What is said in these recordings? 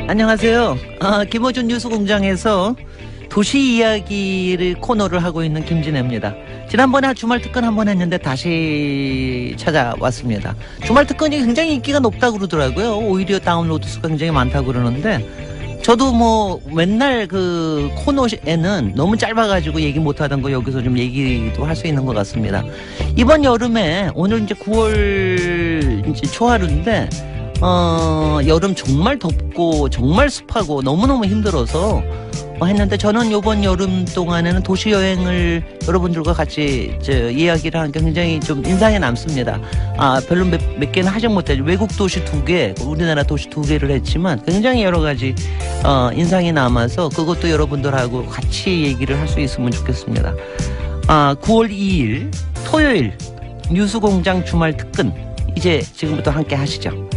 안녕하세요. 김어준 뉴스공장에서 도시 이야기를 코너를 하고 있는 김진애입니다. 지난번에 주말 특근 한번 했는데 다시 찾아왔습니다. 주말 특근이 굉장히 인기가 높다고 그러더라고요. 오히려 다운로드 수가 굉장히 많다고 그러는데 저도 뭐 맨날 그 코너에는 너무 짧아가지고 얘기 못하던 거 여기서 좀 얘기도 할 수 있는 것 같습니다. 이번 여름에 오늘 이제 9월 이제 초하루인데 여름 정말 덥고 정말 습하고 너무너무 힘들어서 했는데 저는 이번 여름 동안에는 도시 여행을 여러분들과 같이 이야기를 하는 게 굉장히 좀 인상에 남습니다. 별로 몇 개는 하지 못했죠. 외국 도시 2개, 우리나라 도시 2개를 했지만 굉장히 여러 가지 인상이 남아서 그것도 여러분들하고 같이 얘기를 할 수 있으면 좋겠습니다. 9월 2일 토요일 뉴스공장 주말 특근 이제 지금부터 함께 하시죠.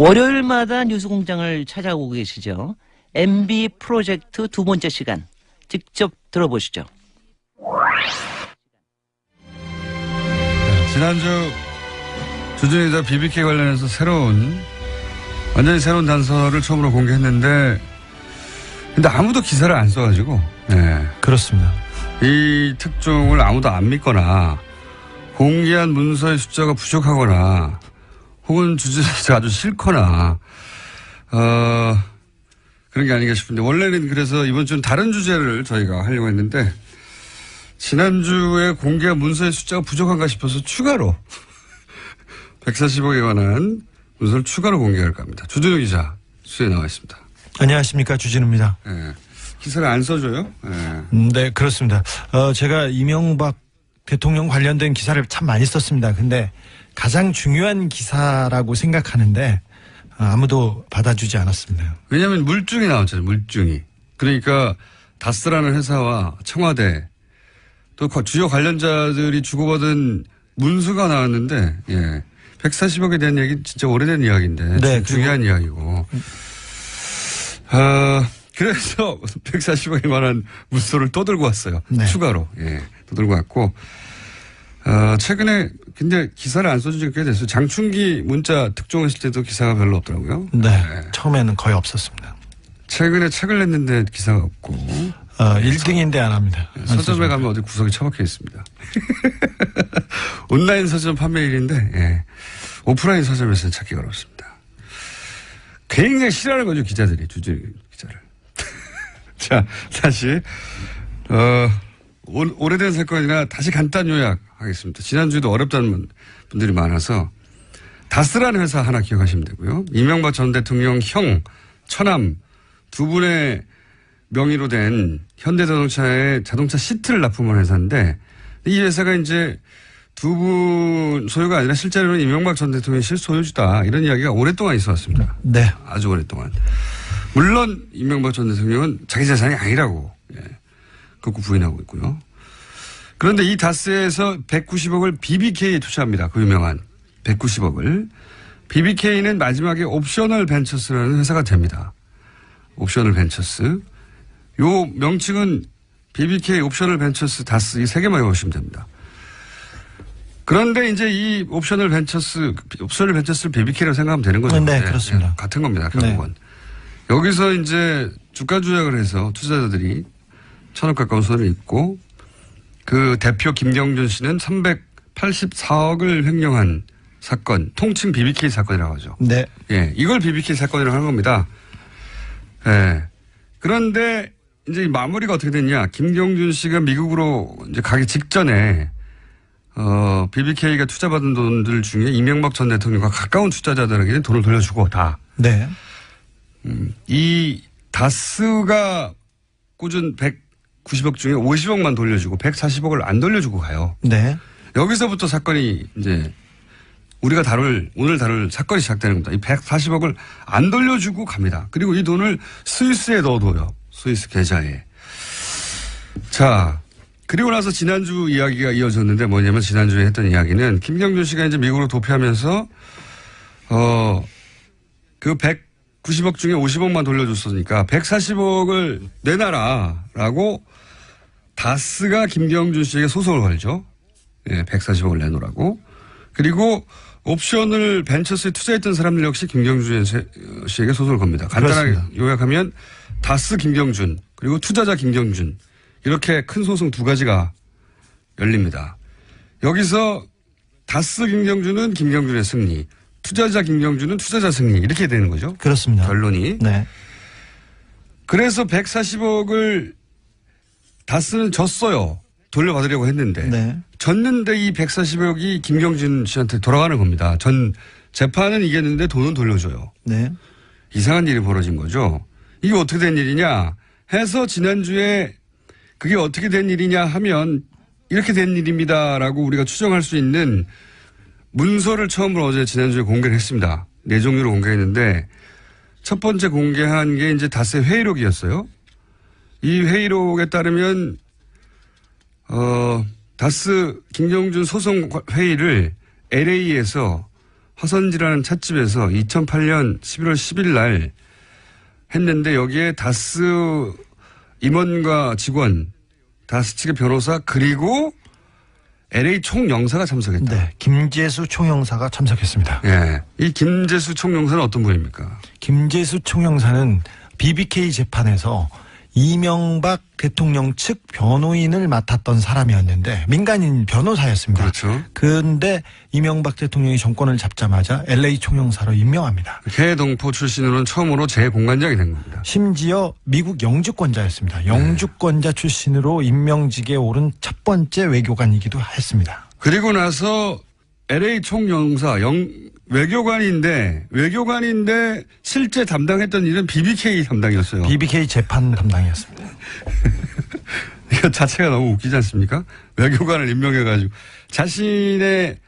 월요일마다 뉴스공장을 찾아오고 계시죠. MB 프로젝트 두 번째 시간 직접 들어보시죠. 네, 지난주 주진우이자 BBK 관련해서 완전히 새로운 단서를 처음으로 공개했는데 근데 아무도 기사를 안 써가지고 네. 그렇습니다. 이 특종을 아무도 안 믿거나 공개한 문서의 숫자가 부족하거나 혹은 주진우가 아주 싫거나 그런 게 아닌가 싶은데 원래는 그래서 이번 주는 다른 주제를 저희가 하려고 했는데 지난주에 공개한 문서의 숫자가 부족한가 싶어서 추가로 140억에 관한 문서를 추가로 공개할까 합니다. 주진우 기자 수에 나와 있습니다. 안녕하십니까, 주진우입니다. 네. 기사를 안 써줘요? 네, 네 그렇습니다. 제가 이명박 대통령 관련된 기사를 참 많이 썼습니다. 근데 가장 중요한 기사라고 생각하는데 아무도 받아주지 않았습니다. 왜냐하면 물증이 나왔잖아요. 물증이. 그러니까 다스라는 회사와 청와대 또 주요 관련자들이 주고받은 문서가 나왔는데 140억에 대한 얘기는 진짜 오래된 이야기인데 네, 중요한 이야기고 그래서 140억에 관한 문서를 또 들고 왔어요. 네. 추가로. 또 들고 왔고 최근에 근데 기사를 안 써준 지가 꽤 됐어요. 장충기 문자 특종했을 때도 기사가 별로 없더라고요. 네. 처음에는 거의 없었습니다. 최근에 책을 냈는데 기사가 없고. 1등인데 안 합니다. 서점에 가면 어디 구석에 처박혀 있습니다. 온라인 서점 판매일인데 오프라인 서점에서는 찾기가 어렵습니다. 굉장히 싫어하는 거죠. 기자들이. 주진우 기자를. 자, 다시 오래된 사건이나 다시 간단 요약하겠습니다. 지난주에도 어렵다는 분들이 많아서 다스라는 회사 하나 기억하시면 되고요. 이명박 전 대통령 형, 처남 두 분의 명의로 된 현대자동차의 자동차 시트를 납품한 회사인데 이 회사가 이제 두 분 소유가 아니라 실제로는 이명박 전 대통령의 실소유주다. 이런 이야기가 오랫동안 있어 왔습니다. 네. 아주 오랫동안. 물론 이명박 전 대통령은 자기 재산이 아니라고 극구 부인하고 있고요. 그런데 이 다스에서 190억을 BBK에 투자합니다. 그 유명한 190억을. BBK는 마지막에 옵셔널 벤처스라는 회사가 됩니다. 옵셔널 벤처스. 요 명칭은 BBK 옵셔널 벤처스 다스 이 세 개만 외우시면 됩니다. 그런데 이제 이 옵셔널 벤처스를 BBK라고 생각하면 되는 거죠. 네, 그렇습니다. 같은 겁니다. 결국은. 네. 여기서 이제 주가 조작을 해서 투자자들이 1,000억 가까운 손을 잇고 그 대표 김경준 씨는 384억을 횡령한 사건, 통칭 BBK 사건이라고 하죠. 네. 이걸 BBK 사건이라고 하는 겁니다. 그런데 이제 마무리가 어떻게 됐냐. 김경준 씨가 미국으로 이제 가기 직전에 BBK가 투자받은 돈들 중에 이명박 전 대통령과 가까운 투자자들에게 돈을 돌려주고 다. 네. 이 다스가 꽂은 190억 중에 50억만 돌려주고 140억을 안 돌려주고 가요. 네. 여기서부터 사건이 이제 우리가 오늘 다룰 사건이 시작되는 겁니다. 이 140억을 안 돌려주고 갑니다. 그리고 이 돈을 스위스에 넣어둬요. 스위스 계좌에. 자, 그리고 나서 지난주 이야기가 이어졌는데 뭐냐면 지난주에 했던 이야기는 김경준 씨가 이제 미국으로 도피하면서 그 190억 중에 50억만 돌려줬으니까 140억을 내놔라라고 다스가 김경준 씨에게 소송을 걸죠. 예, 140억을 내놓으라고. 그리고 옵션을 벤처스에 투자했던 사람들 역시 김경준 씨에게 소송을 겁니다. 간단하게 그렇습니다. 요약하면 다스 김경준 그리고 투자자 김경준 이렇게 큰 소송 두 가지가 열립니다. 여기서 다스 김경준은 김경준의 승리, 투자자 김경준은 투자자 승리 이렇게 되는 거죠. 그렇습니다. 결론이. 네. 그래서 140억을 다스는 졌어요. 돌려받으려고 했는데. 네. 졌는데 이 140억이 김경준 씨한테 돌아가는 겁니다. 전 재판은 이겼는데 돈은 돌려줘요. 네. 이상한 일이 벌어진 거죠. 이게 어떻게 된 일이냐 해서 지난주에 그게 어떻게 된 일이냐 하면 이렇게 된 일입니다라고 우리가 추정할 수 있는 문서를 처음으로 어제 지난주에 공개를 했습니다. 네 종류로 공개했는데 첫 번째 공개한 게 이제 다스의 회의록이었어요. 이 회의록에 따르면 다스 김경준 소송 회의를 LA에서 화선지라는 찻집에서 2008년 11월 10일 날 했는데 여기에 다스 임원과 직원, 다스 측의 변호사 그리고 LA 총영사가 참석했다. 네. 김재수 총영사가 참석했습니다. 예. 이 김재수 총영사는 어떤 분입니까? 김재수 총영사는 BBK 재판에서 이명박 대통령 측 변호인을 맡았던 사람이었는데 민간인 변호사였습니다. 그렇죠. 그런데 이명박 대통령이 정권을 잡자마자 LA 총영사로 임명합니다. 해동포 출신으로는 처음으로 재공관장이 된 겁니다. 심지어 미국 영주권자였습니다. 영주권자 출신으로 임명직에 오른 첫 번째 외교관이기도 했습니다. 그리고 나서 LA 총영사 외교관인데 실제 담당했던 일은 BBK 담당이었어요. BBK 재판 담당이었습니다. 이거 자체가 너무 웃기지 않습니까? 외교관을 임명해가지고 자신은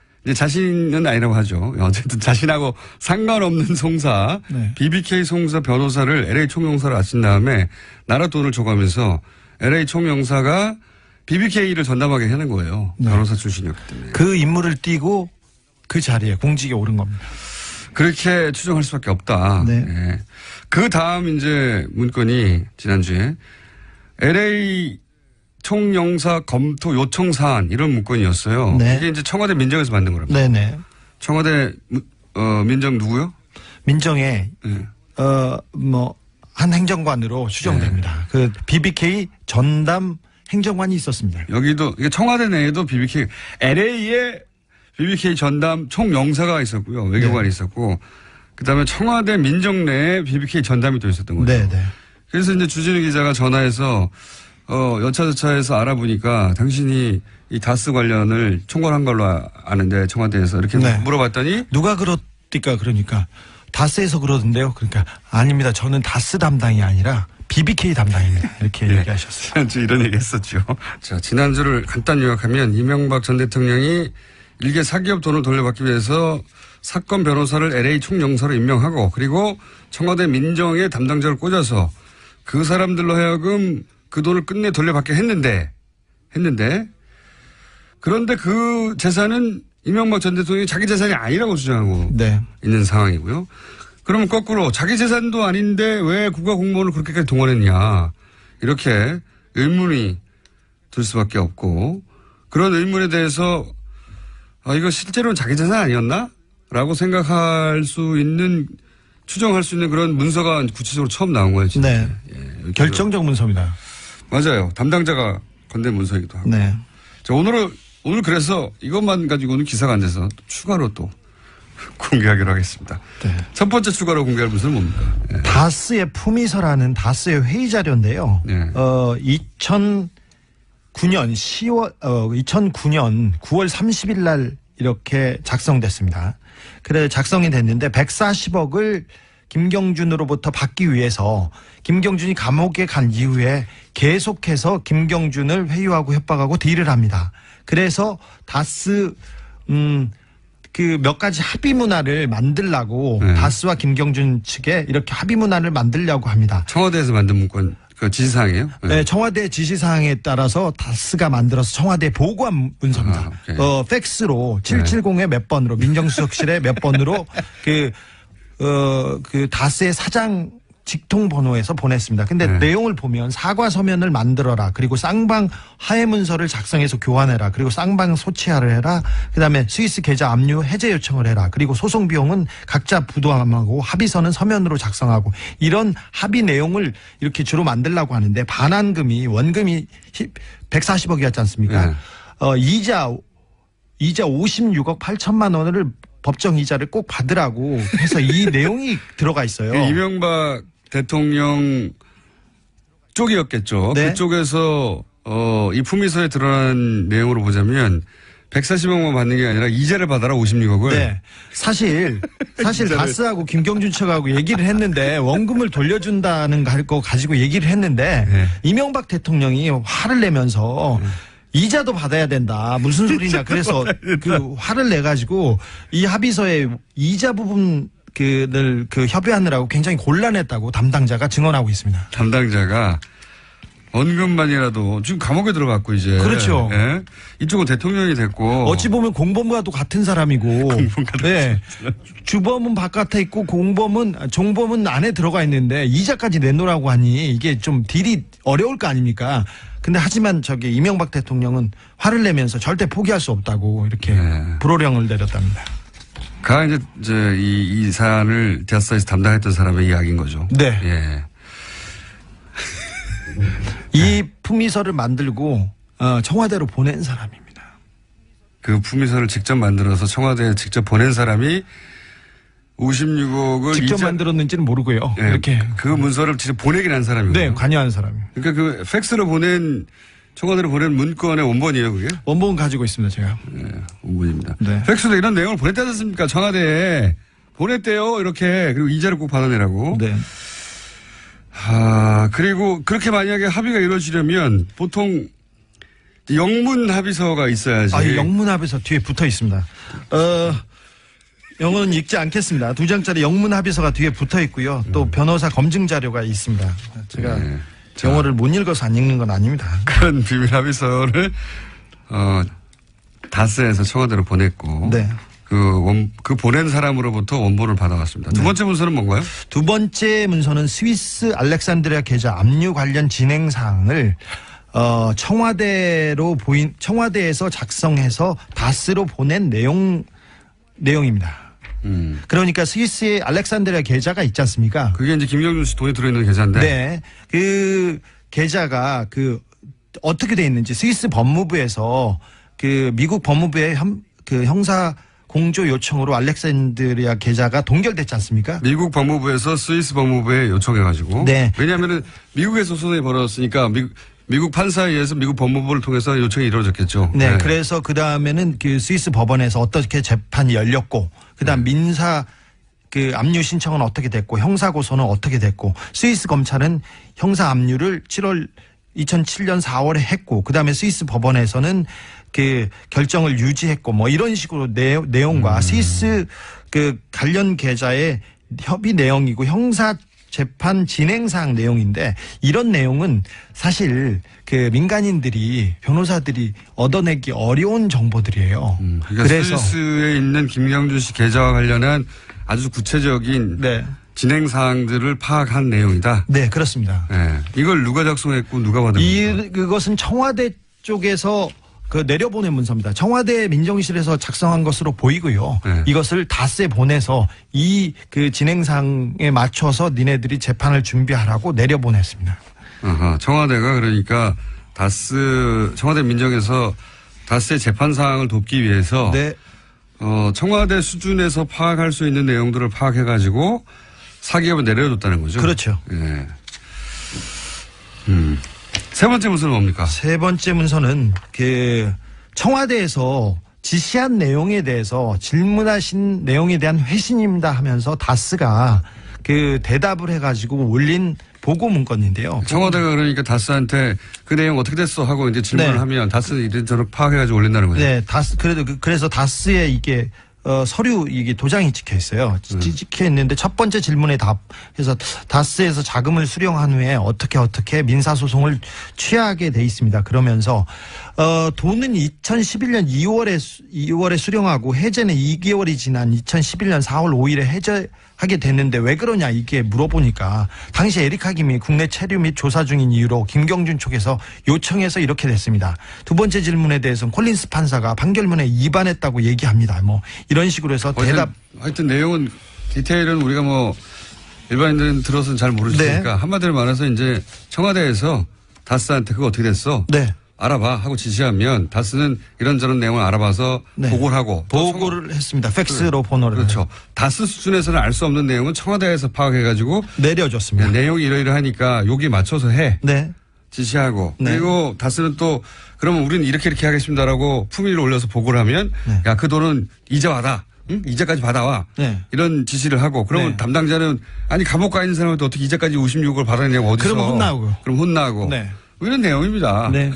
아니라고 하죠. 어쨌든 자신하고 상관없는 송사, 네. BBK 송사 변호사를 LA 총영사로 아친 다음에 나라 돈을 줘가면서 LA 총영사가 BBK를 전담하게 하는 거예요. 네. 변호사 출신이었기 때문에. 그 임무를 띠고 그 자리에 공직에 오른 겁니다. 그렇게 추정할 수밖에 없다. 네. 예. 그 다음 이제 문건이 지난주에 LA 총영사 검토 요청 사안 이런 문건이었어요. 네. 이게 이제 청와대 민정에서 만든 거랍니다. 네네. 청와대 민정 누구요? 민정에 예. 한 행정관으로 추정됩니다. 그 BBK 전담 행정관이 있었습니다. 여기도 이게 청와대 내에도 BBK LA에 BBK 전담 총영사가 있었고요. 외교관이 있었고 그다음에 청와대 민정 내에 BBK 전담이 또 있었던 거죠. 네네. 그래서 이제 주진우 기자가 전화해서 여차저차해서 알아보니까 당신이 이 다스 관련을 총괄한 걸로 아는데 청와대에서 이렇게 네. 물어봤더니 누가 그렇디까 그러니까 다스에서 그러던데요. 그러니까 아닙니다. 저는 다스 담당이 아니라 BBK 담당입니다. 이렇게 얘기하셨어요. 지난주 이런 얘기 했었죠. 자, 지난주를 간단히 요약하면 이명박 전 대통령이 일개 사기업 돈을 돌려받기 위해서 사건 변호사를 LA 총영사로 임명하고 그리고 청와대 민정의 담당자를 꽂아서 그 사람들로 하여금 그 돈을 끝내 돌려받게 했는데 그런데 그 재산은 이명박 전 대통령이 자기 재산이 아니라고 주장하고 네. 있는 상황이고요. 그러면 거꾸로 자기 재산도 아닌데 왜 국가공무원을 그렇게까지 동원했냐 이렇게 의문이 들 수밖에 없고 그런 의문에 대해서 이거 실제로는 자기 재산 아니었나? 라고 생각할 수 있는 추정할 수 있는 그런 문서가 구체적으로 처음 나온 거예요. 진짜. 네. 예, 결정적 문서입니다. 맞아요. 담당자가 건넨 문서이기도 하고. 네. 자, 오늘 그래서 이것만 가지고는 기사가 안 돼서 추가로 또 공개하기로 하겠습니다. 네. 첫 번째 추가로 공개할 문서는 뭡니까? 예. 다스의 품위서라는 다스의 회의 자료인데요. 네. 2009년 9월 30일 날 이렇게 작성됐습니다. 그래 작성이 됐는데 140억을 김경준으로부터 받기 위해서 김경준이 감옥에 간 이후에 계속해서 김경준을 회유하고 협박하고 딜을 합니다. 그래서 다스 그 몇 가지 합의 문화를 만들라고 네. 다스와 김경준 측에 이렇게 합의 문화를 만들려고 합니다. 청와대에서 만든 문건 그 지시사항이에요? 네, 청와대 지시사항에 따라서 다스가 만들어서 청와대 보고한 문서입니다. 팩스로 770에 몇 번으로 민정수석실에 몇 번으로 그 다스의 사장 직통번호에서 보냈습니다. 근데 내용을 보면 사과 서면을 만들어라. 그리고 쌍방 하해 문서를 작성해서 교환해라. 그리고 쌍방 소치하를 해라. 그다음에 스위스 계좌 압류 해제 요청을 해라. 그리고 소송 비용은 각자 부담하고 합의서는 서면으로 작성하고 이런 합의 내용을 이렇게 주로 만들려고 하는데 반환금이 원금이 140억이었지 않습니까? 이자 56억 8천만 원을 법정 이자를 꼭 받으라고 해서 이 내용이 들어가 있어요. 이명박 대통령 쪽이었겠죠. 네. 그쪽에서 이 품위서에 드러난 내용으로 보자면 140억만 받는 게 아니라 이자를 받아라 56억을. 네. 사실 다스하고 김경준 측하고 얘기를 했는데 원금을 돌려준다는 거 가지고 얘기를 했는데 네. 이명박 대통령이 화를 내면서 이자도 받아야 된다. 무슨 소리냐. 그래서 그 화를 내가지고 이 합의서에 이자 부분 그 협의하느라고 굉장히 곤란했다고 담당자가 증언하고 있습니다. 담당자가 원금만이라도 지금 감옥에 들어갔고 이제. 그렇죠. 예? 이쪽은 대통령이 됐고. 어찌 보면 공범과도 같은 사람이고. 네. 주범은 바깥에 있고 종범은 안에 들어가 있는데 이자까지 내놓으라고 하니 이게 좀 딜이 어려울 거 아닙니까? 근데 하지만 이명박 대통령은 화를 내면서 절대 포기할 수 없다고 이렇게 불호령을 내렸답니다. 가 이제 이 사안을 대사에서 담당했던 사람의 이야기인 거죠. 네. 예. 이 품위서를 만들고 청와대로 보낸 사람입니다. 그 품위서를 직접 만들어서 청와대에 직접 보낸 사람이 56억을 직접 만들었는지는 모르고요. 예, 이렇게 그 문서를 직접 보내긴 한 사람이고. 네, 관여한 사람입니다. 그러니까 그 팩스로 청와대로 보낸 문건의 원본이에요, 그게? 원본 가지고 있습니다, 제가. 네, 원본입니다. 네. 팩스로 이런 내용을 보냈지 않습니까? 청와대에 보냈대요, 이렇게. 그리고 이자를 꼭 받아내라고. 네. 그리고 그렇게 만약에 합의가 이루어지려면 보통 영문 합의서가 있어야지. 이 영문 합의서 뒤에 붙어 있습니다. 영어는 읽지 않겠습니다. 2장짜리 영문 합의서가 뒤에 붙어 있고요. 또 변호사 검증 자료가 있습니다. 제가 영어를 못 읽어서 안 읽는 건 아닙니다. 그런 비밀 합의서를 다스에서 청와대로 보냈고. 네. 그 보낸 사람으로부터 원본을 받아왔습니다. 두 번째 문서는 뭔가요? 두 번째 문서는 스위스 알렉산드리아 계좌 압류 관련 진행 사항을 청와대에서 작성해서 다스로 보낸 내용입니다. 그러니까 스위스의 알렉산드리아 계좌가 있지 않습니까? 그게 이제 김경준 씨 돈이 들어있는 계좌인데. 네. 그 계좌가 어떻게 돼 있는지 스위스 법무부에서 미국 법무부의 형사 공조 요청으로 알렉산드리아 계좌가 동결됐지 않습니까? 미국 법무부에서 스위스 법무부에 요청해가지고. 네. 왜냐하면 미국에서 소송이 벌어졌으니까 미국 판사에 의해서 미국 법무부를 통해서 요청이 이루어졌겠죠. 네. 그래서 그 다음에는 스위스 법원에서 어떻게 재판이 열렸고, 그 다음 민사 압류 신청은 어떻게 됐고, 형사 고소는 어떻게 됐고, 스위스 검찰은 형사 압류를 2007년 4월에 했고, 그 다음에 스위스 법원에서는 결정을 유지했고, 뭐 이런 식으로 내용과 스위스 관련 계좌의 협의 내용이고 형사 재판 진행사항 내용인데 이런 내용은 사실 민간인들이 변호사들이 얻어내기 어려운 정보들이에요. 그러니까 그래서 스위스에 있는 김경준 씨 계좌와 관련한 아주 구체적인 진행 사항들을 파악한 내용이다. 네, 그렇습니다. 네. 이걸 누가 작성했고 누가 받은 겁니까? 그것은 청와대 쪽에서 내려보낸 문서입니다. 청와대 민정실에서 작성한 것으로 보이고요. 네. 이것을 다스에 보내서 진행상에 맞춰서 니네들이 재판을 준비하라고 내려보냈습니다. 청와대가 그러니까 청와대 민정에서 다스의 재판 사항을 돕기 위해서 네. 청와대 수준에서 파악할 수 있는 내용들을 파악해가지고 사기업을 내려줬다는 거죠. 그렇죠. 네. 세 번째 문서는 뭡니까? 세 번째 문서는 청와대에서 지시한 내용에 대해서 질문하신 내용에 대한 회신입니다 하면서 다스가 대답을 해가지고 올린 보고 문건인데요. 청와대가 그러니까 다스한테 그 내용 어떻게 됐어 하고 이제 질문을 하면 다스는 이런저런 파악해가지고 올린다는 거죠. 네, 그래서 다스의 이게 서류 이게 도장이 찍혀 있어요. 찍혀 있는데 첫 번째 질문에 답해서 다스에서 자금을 수령한 후에 어떻게 민사소송을 취하게 돼 있습니다. 그러면서 돈은 2011년 2월에 수령하고 해제는 2개월이 지난 2011년 4월 5일에 해제하게 됐는데 왜 그러냐 이게 물어보니까 당시 에리카 김이 국내 체류 및 조사 중인 이유로 김경준 쪽에서 요청해서 이렇게 됐습니다. 두 번째 질문에 대해서는 콜린스 판사가 판결문에 위반했다고 얘기합니다. 뭐 이런 식으로 해서 대답. 하여튼 내용은 디테일은 우리가 뭐 일반인들은 들어서는 잘 모르시니까 네. 한마디로 말해서 이제 청와대에서 다스한테 그거 어떻게 됐어? 네. 알아봐 하고 지시하면 다스는 이런저런 내용을 알아봐서 네. 보고를 하고 보고를 했습니다. 팩스로 번호를. 그렇죠. 다스 수준에서는 알 수 없는 내용은 청와대에서 파악해가지고 내려줬습니다. 내용이 이러이러하니까 여기 맞춰서 해. 네. 지시하고 네. 그리고 다스는 또 그러면 우리는 이렇게 하겠습니다라고 품위를 올려서 보고를 하면 네. 야 그 돈은 이제 받아. 응? 이자까지 받아와. 네. 이런 지시를 하고 그러면 네. 담당자는 아니 감옥 가 있는 사람한테 어떻게 이자까지 56억을 받았냐고 어디서. 그러면 혼나고. 그럼 혼나고. 네. 이런 내용입니다. 네.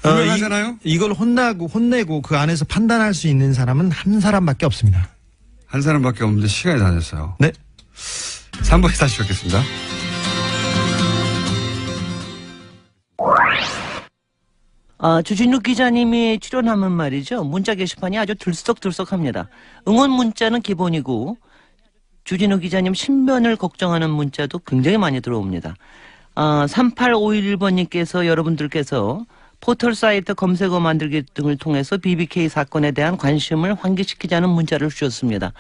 분명하잖아요. 이걸 혼내고 그 안에서 판단할 수 있는 사람은 한 사람밖에 없습니다. 한 사람밖에 없는데 시간이 다 됐어요. 네. 3부에 다시 뵙겠습니다. 주진우 기자님이 출연하면 말이죠. 문자 게시판이 아주 들썩들썩합니다. 응원 문자는 기본이고 주진우 기자님 신변을 걱정하는 문자도 굉장히 많이 들어옵니다. 3851번님께서 여러분들께서 포털 사이트 검색어 만들기 등을 통해서 BBK 사건에 대한 관심을 환기시키자는 문자를 주셨습니다.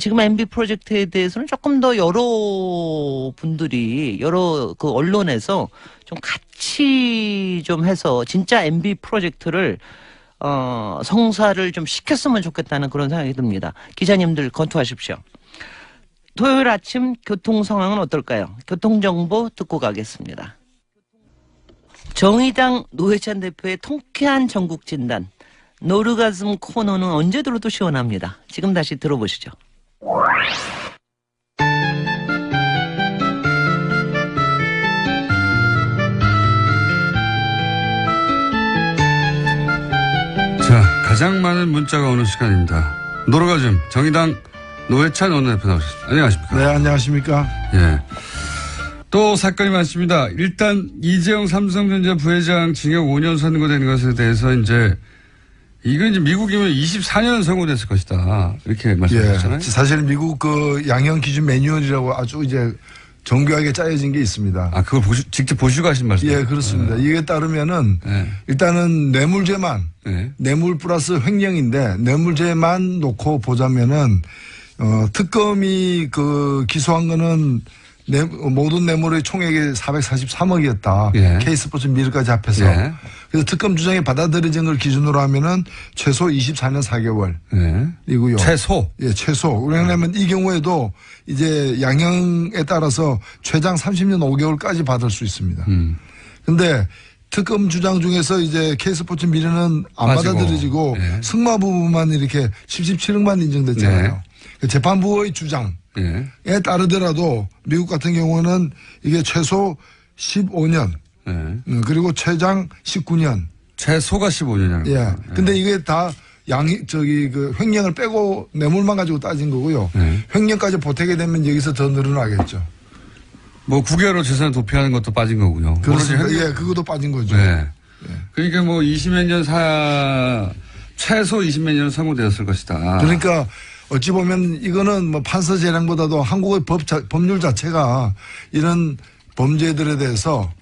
지금 MB 프로젝트에 대해서는 조금 더 여러 분들이 여러 그 언론에서 좀 같이 좀 해서 진짜 MB 프로젝트를 성사를 좀 시켰으면 좋겠다는 그런 생각이 듭니다. 기자님들 검토하십시오. 토요일 아침 교통 상황은 어떨까요? 교통정보 듣고 가겠습니다. 정의당 노회찬 대표의 통쾌한 전국 진단. 노르가즘 코너는 언제 들어도 시원합니다. 지금 다시 들어보시죠. 자, 가장 많은 문자가 오는 시간입니다. 노르가즘 정의당 노회찬 원내대표 나오셨습니다. 안녕하십니까? 네, 안녕하십니까? 예. 또 사건이 많습니다. 일단 이재용 삼성전자 부회장 징역 5년 선고된 것에 대해서 이제 이건 이제 미국이면 24년 선고됐을 것이다. 이렇게 말씀하셨잖아요. 예, 사실 미국 그 양형 기준 매뉴얼이라고 아주 이제 정교하게 짜여진 게 있습니다. 아, 그걸 직접 보시고 하신 말씀이에요? 예, 그렇습니다. 이게 따르면은 일단은 뇌물죄만 뇌물 플러스 횡령인데 뇌물죄만 놓고 보자면은 특검이 그 기소한 거는 모든 뇌물의 총액이 443억이었다. 예. K스포츠 미르까지 합해서. 예. 그래서 특검 주장이 받아들여진 걸 기준으로 하면은 최소 24년 4개월. 예. 이고요. 최소? 예, 최소. 왜냐하면 이 경우에도 이제 양형에 따라서 최장 30년 5개월까지 받을 수 있습니다. 근데 특검 주장 중에서 이제 K스포츠 미르는 안 빠지고. 받아들여지고 예. 승마 부분만 이렇게 77억만 인정됐잖아요. 네. 재판부의 주장. 예. 에 따르더라도 미국 같은 경우는 이게 최소 15년 예. 그리고 최장 19년. 최소가 15년이라고. 예. 근데 이게 다 그 횡령을 빼고 뇌물만 가지고 따진 거고요. 횡령까지 보태게 되면 여기서 더 늘어나겠죠. 뭐 9개월로 재산을 도피하는 것도 빠진 거군요. 그렇습니다. 예, 그것도 빠진 거죠. 네. 그러니까 뭐 20몇 년 최소 20몇 년은 선고되었을 것이다. 그러니까 어찌 보면 이거는 뭐 판사 재량보다도 한국의 법률 자체가 이런 범죄들에 대해서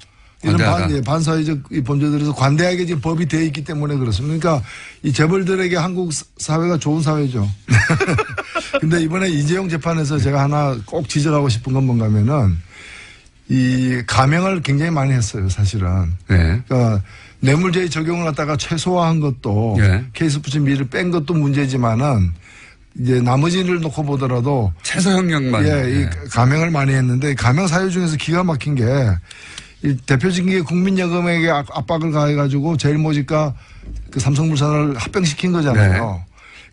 이런 반사회적 이 범죄들에 대해서 관대하게 지금 법이 되어 있기 때문에 그렇습니다. 그러니까 이 재벌들에게 한국 사회가 좋은 사회죠. 근데 이번에 이재용 재판에서 제가 하나 꼭 지적하고 싶은 건 뭔가 하면은 이 감형을 굉장히 많이 했어요, 사실은. 네. 그러니까 뇌물죄 적용을 갖다가 최소화한 것도 K스포츠 미를 뺀 것도 문제지만은 이제 나머지를 놓고 보더라도 최소 형량만 이 감형을 많이 했는데 감형 사유 중에서 기가 막힌 게 이 대표적인 게 국민연금에게 압박을 가해가지고 제일모직과 그 삼성물산을 합병시킨 거잖아요.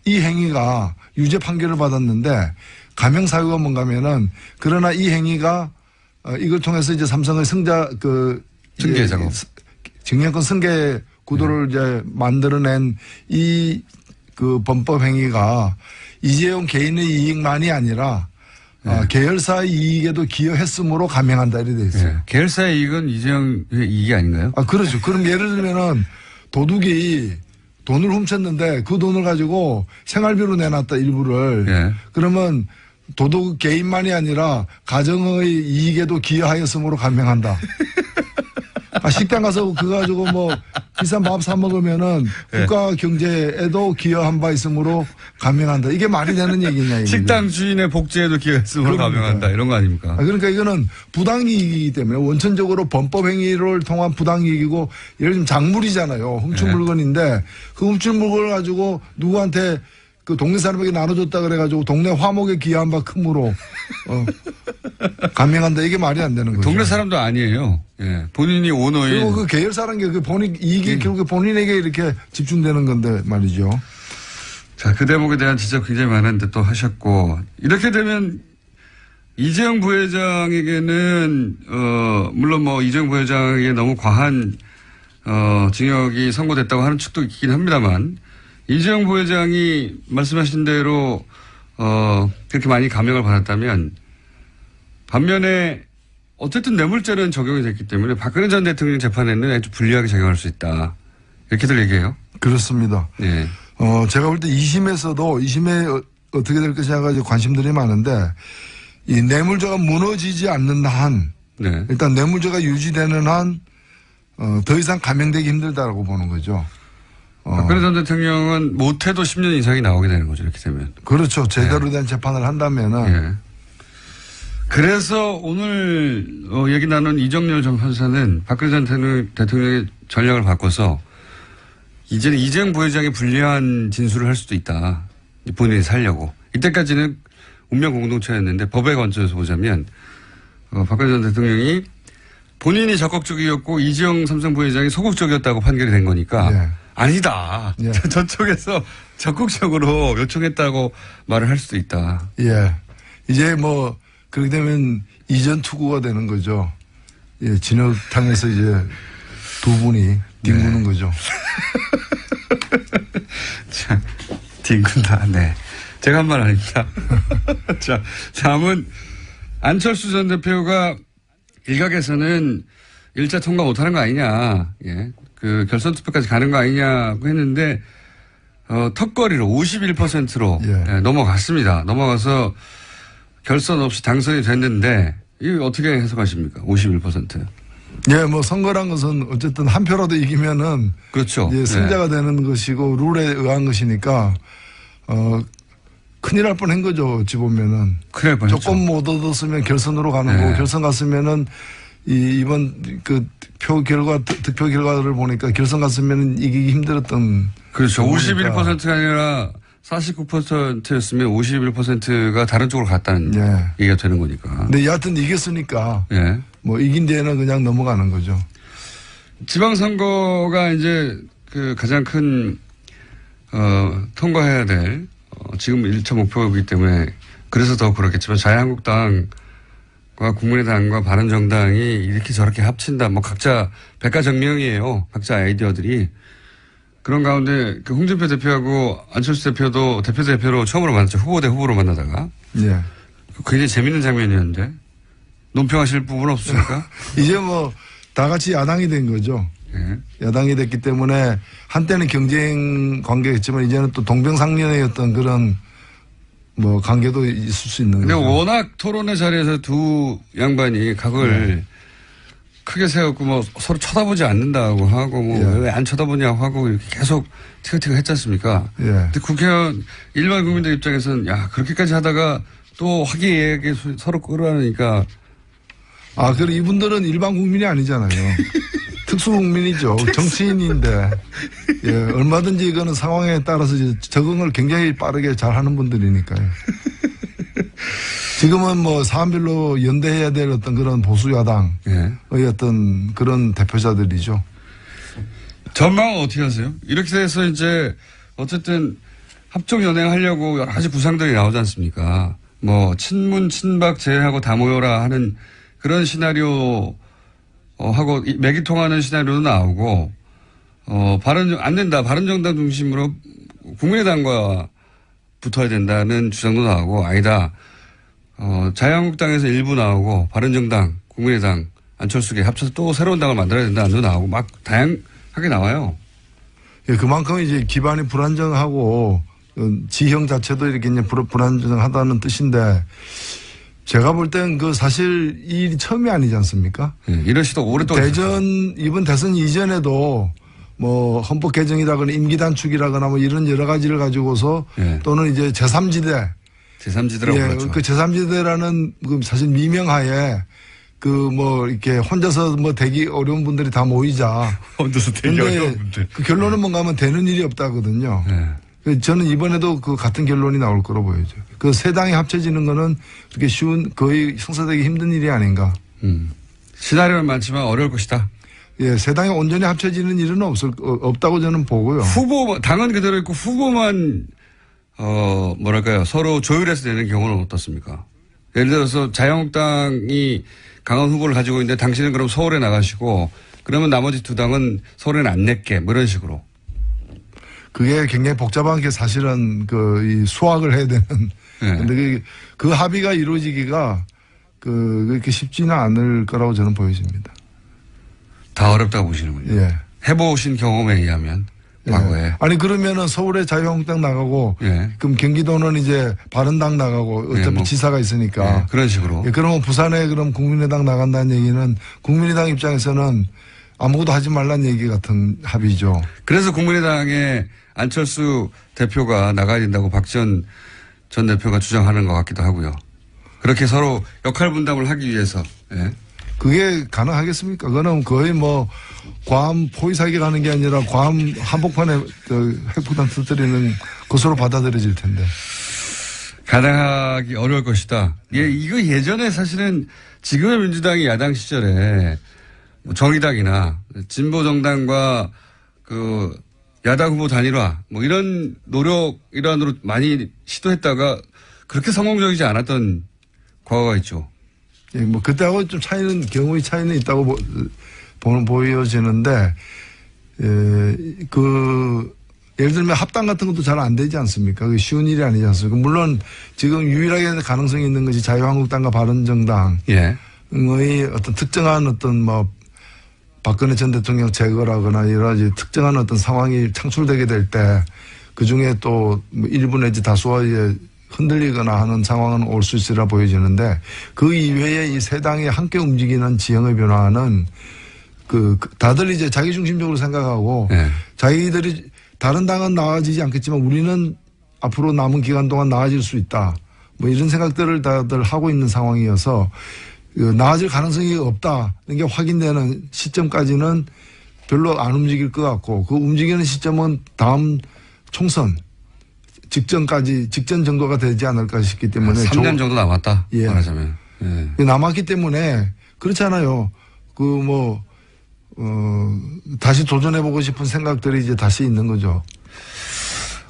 이 행위가 유죄 판결을 받았는데 감형 사유가 뭔가 하면은 그러나 이 행위가 이걸 통해서 이제 삼성의 승계 작업, 증여권 승계 구도를 이제 만들어낸 이 그 범법 행위가 이재용 개인의 이익만이 아니라 계열사의 이익에도 기여했으므로 감형한다 이렇게 돼 있어요. 네. 계열사의 이익은 이재용의 이익이 아닌가요? 그렇죠. 그럼 예를 들면은 도둑이 돈을 훔쳤는데 그 돈을 가지고 생활비로 내놨다 일부를. 예. 그러면 도둑 개인만이 아니라 가정의 이익에도 기여하였으므로 감형한다. 식당 가서 그거 가지고 뭐 비싼 밥 사 먹으면은 국가 경제에도 기여한 바 있으므로 감형한다. 이게 말이 되는 얘기냐 이게. 식당 주인의 복지에도 기여했으므로 감형한다 이런 거 아닙니까? 그러니까 이거는 부당이익이기 때문에 원천적으로 범법 행위를 통한 부당이익이고 예를 들면 작물이잖아요. 훔친 네. 물건인데 그 훔친 물건을 가지고 누구한테 그 동네 사람에게 나눠줬다 그래가지고 동네 화목에 기여한 바 크므로 감형한다. 이게 말이 안 되는 거죠. 동네 사람도 아니에요. 예. 본인이 오너인. 그리고 그 계열사라는 게 그 본인 이익이 결국에 본인에게 이렇게 집중되는 건데 말이죠. 자, 그 대목에 대한 지적 굉장히 많은데 또 하셨고 이렇게 되면 이재용 부회장에게는 물론 뭐 이재용 부회장에게 너무 과한 징역이 선고됐다고 하는 측도 있긴 합니다만 이재용 부회장이 말씀하신 대로 그렇게 많이 감형을 받았다면 반면에 어쨌든 뇌물죄는 적용이 됐기 때문에 박근혜 전 대통령 재판에는 아주 불리하게 작용할 수 있다. 이렇게들 얘기해요. 그렇습니다. 네. 제가 볼 때 2심에 어떻게 될 것이냐가 관심들이 많은데 이 뇌물죄가 무너지지 않는 한 네. 일단 뇌물죄가 유지되는 한 더 이상 감형되기 힘들다라고 보는 거죠. 박근혜 전 대통령은 못해도 10년 이상이 나오게 되는 거죠. 이렇게 되면. 그렇죠. 제대로 된 재판을 한다면은. 예. 그래서 오늘 얘기 나눈 이정렬 전 판사는 박근혜 전 대통령의 전략을 바꿔서 이제는 이재용 부회장이 불리한 진술을 할 수도 있다. 본인이 살려고. 이때까지는 운명 공동체였는데 법에 관점에서 보자면 박근혜 전 대통령이 본인이 적극적이었고 이재용 삼성 부회장이 소극적이었다고 판결이 된 거니까 예. 아니다. 예. 저쪽에서 적극적으로 요청했다고 말을 할 수도 있다. 예. 이제 뭐 그렇게 되면 이전 투구가 되는 거죠. 예. 진흙탕에서 이제 두 분이 뒹구는 거죠. 자, 뒹군다. 네. 제가 한 말 아닙니다. 자, 다음은 안철수 전 대표가 일각에서는 1차 통과 못하는 거 아니냐. 예. 그 결선 투표까지 가는 거 아니냐고 했는데 턱걸이로 51%로 예. 넘어갔습니다. 넘어가서 결선 없이 당선이 됐는데 이거 어떻게 해석하십니까? 51%. 예, 뭐 선거란 것은 어쨌든 한 표라도 이기면은 그렇죠. 예, 승자가 되는 것이고 룰에 의한 것이니까 큰일 날 뻔한 거죠. 어찌 보면은 큰일 날 뻔했죠. 조금 못 얻었으면 결선으로 가는 거고 결선 갔으면은 이번 그 표 결과 득표 결과를 보니까 결선 갔으면 이기기 힘들었던 그렇죠. 51%가 아니라 49%였으면 51%가 다른 쪽으로 갔다는 얘기가 되는 거니까. 근데 여하튼 이겼으니까 예. 뭐 이긴 데는 그냥 넘어가는 거죠. 지방선거가 이제 그 가장 큰 통과해야 될 지금 1차 목표이기 때문에 그래서 더 그렇겠지만 자유한국당과 국민의당과 바른정당이 이렇게 저렇게 합친다. 뭐 각자 백가정명이에요. 각자 아이디어들이. 그런 가운데 그 홍준표 대표하고 안철수 대표도 대표로 처음으로 만났죠. 후보 대 후보로 만나다가. 예. 굉장히 재밌는 장면이었는데. 논평하실 부분 없습니까? 이제 뭐 다 같이 야당이 된 거죠. 예. 야당이 됐기 때문에 한때는 경쟁 관계였지만 이제는 또 동병상련의 어떤 그런 뭐 관계도 있을 수 있는 근데 거죠. 워낙 토론의 자리에서 두 양반이 각을 크게 세웠고 뭐 서로 쳐다보지 않는다고 하고 뭐 왜 안 쳐다보냐고 하고 이렇게 계속 티격태격 했지 않습니까? 예. 근데 국회의원 일반 국민들 입장에서는 야 그렇게까지 하다가 또 화기애애하게 서로 끌어안으니까 그리고 이분들은 일반 국민이 아니잖아요. 특수 국민이죠. 정치인인데 예, 얼마든지 이거는 상황에 따라서 이제 적응을 굉장히 빠르게 잘 하는 분들이니까요. 지금은 뭐 사안별로 연대해야 될 어떤 그런 보수 야당의 어떤 그런 대표자들이죠. 전망은 어떻게 하세요? 이렇게 돼서 이제 어쨌든 합종 연행하려고 여러 가지 구상들이 나오지 않습니까? 뭐 친문 친박 제외하고 다 모여라 하는 그런 시나리오 하고 맥이 통하는 시나리오도 나오고 안 된다. 바른정당 중심으로 국민의당과 붙어야 된다는 주장도 나오고 아니다. 자유한국당에서 일부 나오고 바른정당, 국민의당, 안철수계 합쳐서 또 새로운 당을 만들어야 된다는 도 나오고 막 다양하게 나와요. 예, 그만큼 이제 기반이 불안정하고 지형 자체도 이렇게 이제 불안정하다는 뜻인데 제가 볼 땐 그 사실 이 일이 처음이 아니지 않습니까? 예, 이런 시도 오랫동안 이번 대선 이전에도 뭐 헌법 개정이라거나 임기 단축이라거나 뭐 이런 여러 가지를 가지고서 예. 또는 이제 제3지대라고 예, 그렇죠. 그 제3지대라는 그 사실 미명하에 그 뭐 이렇게 혼자서 뭐 되기 어려운 분들이 다 모이자. 혼자서 되기 어려운 분들. 그 결론은 뭔가 하면 되는 일이 없다거든요. 예. 저는 이번에도 그 같은 결론이 나올 거로 보여죠. 그 세 당이 합쳐지는 거는 그렇게 쉬운 거의 성사되기 힘든 일이 아닌가. 시나리오는 많지만 어려울 것이다. 예, 세 당이 온전히 합쳐지는 일은 없다고 저는 보고요. 당은 그대로 있고 후보만 뭐랄까요 서로 조율해서 내는 경우는 어떻습니까? 예를 들어서 자유한국당이 강한 후보를 가지고 있는데 당신은 그럼 서울에 나가시고 그러면 나머지 두 당은 서울에는 안 낼게 뭐 이런 식으로. 그게 굉장히 복잡한 게 사실은 이 수학을 해야 되는. 네. 근데 그 합의가 이루어지기가 그렇게 쉽지는 않을 거라고 저는 보여집니다. 다 어렵다고 보시는군요. 예. 해보신 경험에 의하면 과거에. 예. 아니 그러면은 서울에 자유한국당 나가고 예. 그럼 경기도는 이제 바른당 나가고 어차피 예, 뭐, 지사가 있으니까. 예, 그런 식으로. 예, 그러면 부산에 그럼 국민의당 나간다는 얘기는 국민의당 입장에서는 아무것도 하지 말라는 얘기 같은 합의죠. 그래서 국민의당의 안철수 대표가 나가야 된다고 박지원 전 대표가 주장하는 것 같기도 하고요. 그렇게 서로 역할 분담을 하기 위해서. 예. 그게 가능하겠습니까? 그거는 거의 뭐 괌 포위사기 가는 게 아니라 괌 한복판에 핵폭탄 터뜨리는 것으로 받아들여질 텐데. 가능하기 어려울 것이다. 예, 이거 예전에 사실은 지금의 민주당이 야당 시절에 정의당이나 진보정당과 야당 후보 단일화 뭐 이런 노력 일환으로 많이 시도했다가 그렇게 성공적이지 않았던 과거가 있죠. 예, 뭐 그때하고 좀 경우의 차이는 있다고 보여지는데, 예를 들면 합당 같은 것도 잘 안 되지 않습니까? 그게 쉬운 일이 아니지 않습니까? 물론 지금 유일하게 가능성이 있는 것이 자유한국당과 바른정당의 예. 어떤 특정한 박근혜 전 대통령 제거라거나 여러 가지 특정한 어떤 상황이 창출되게 될 때 그 중에 또 일부 내지 다수가 흔들리거나 하는 상황은 올 수 있으리라 보여지는데 그 이외에 이 세 당이 함께 움직이는 지형의 변화는 다들 이제 자기중심적으로 생각하고 네. 자기들이 다른 당은 나아지지 않겠지만 우리는 앞으로 남은 기간 동안 나아질 수 있다. 뭐 이런 생각들을 다들 하고 있는 상황이어서 나아질 가능성이 없다는 게 확인되는 시점까지는 별로 안 움직일 것 같고 그 움직이는 시점은 다음 총선 직전 정도가 되지 않을까 싶기 때문에 3년 정도 남았다. 예. 말하자면. 예. 남았기 때문에 그렇잖아요. 다시 도전해보고 싶은 생각들이 이제 다시 있는 거죠.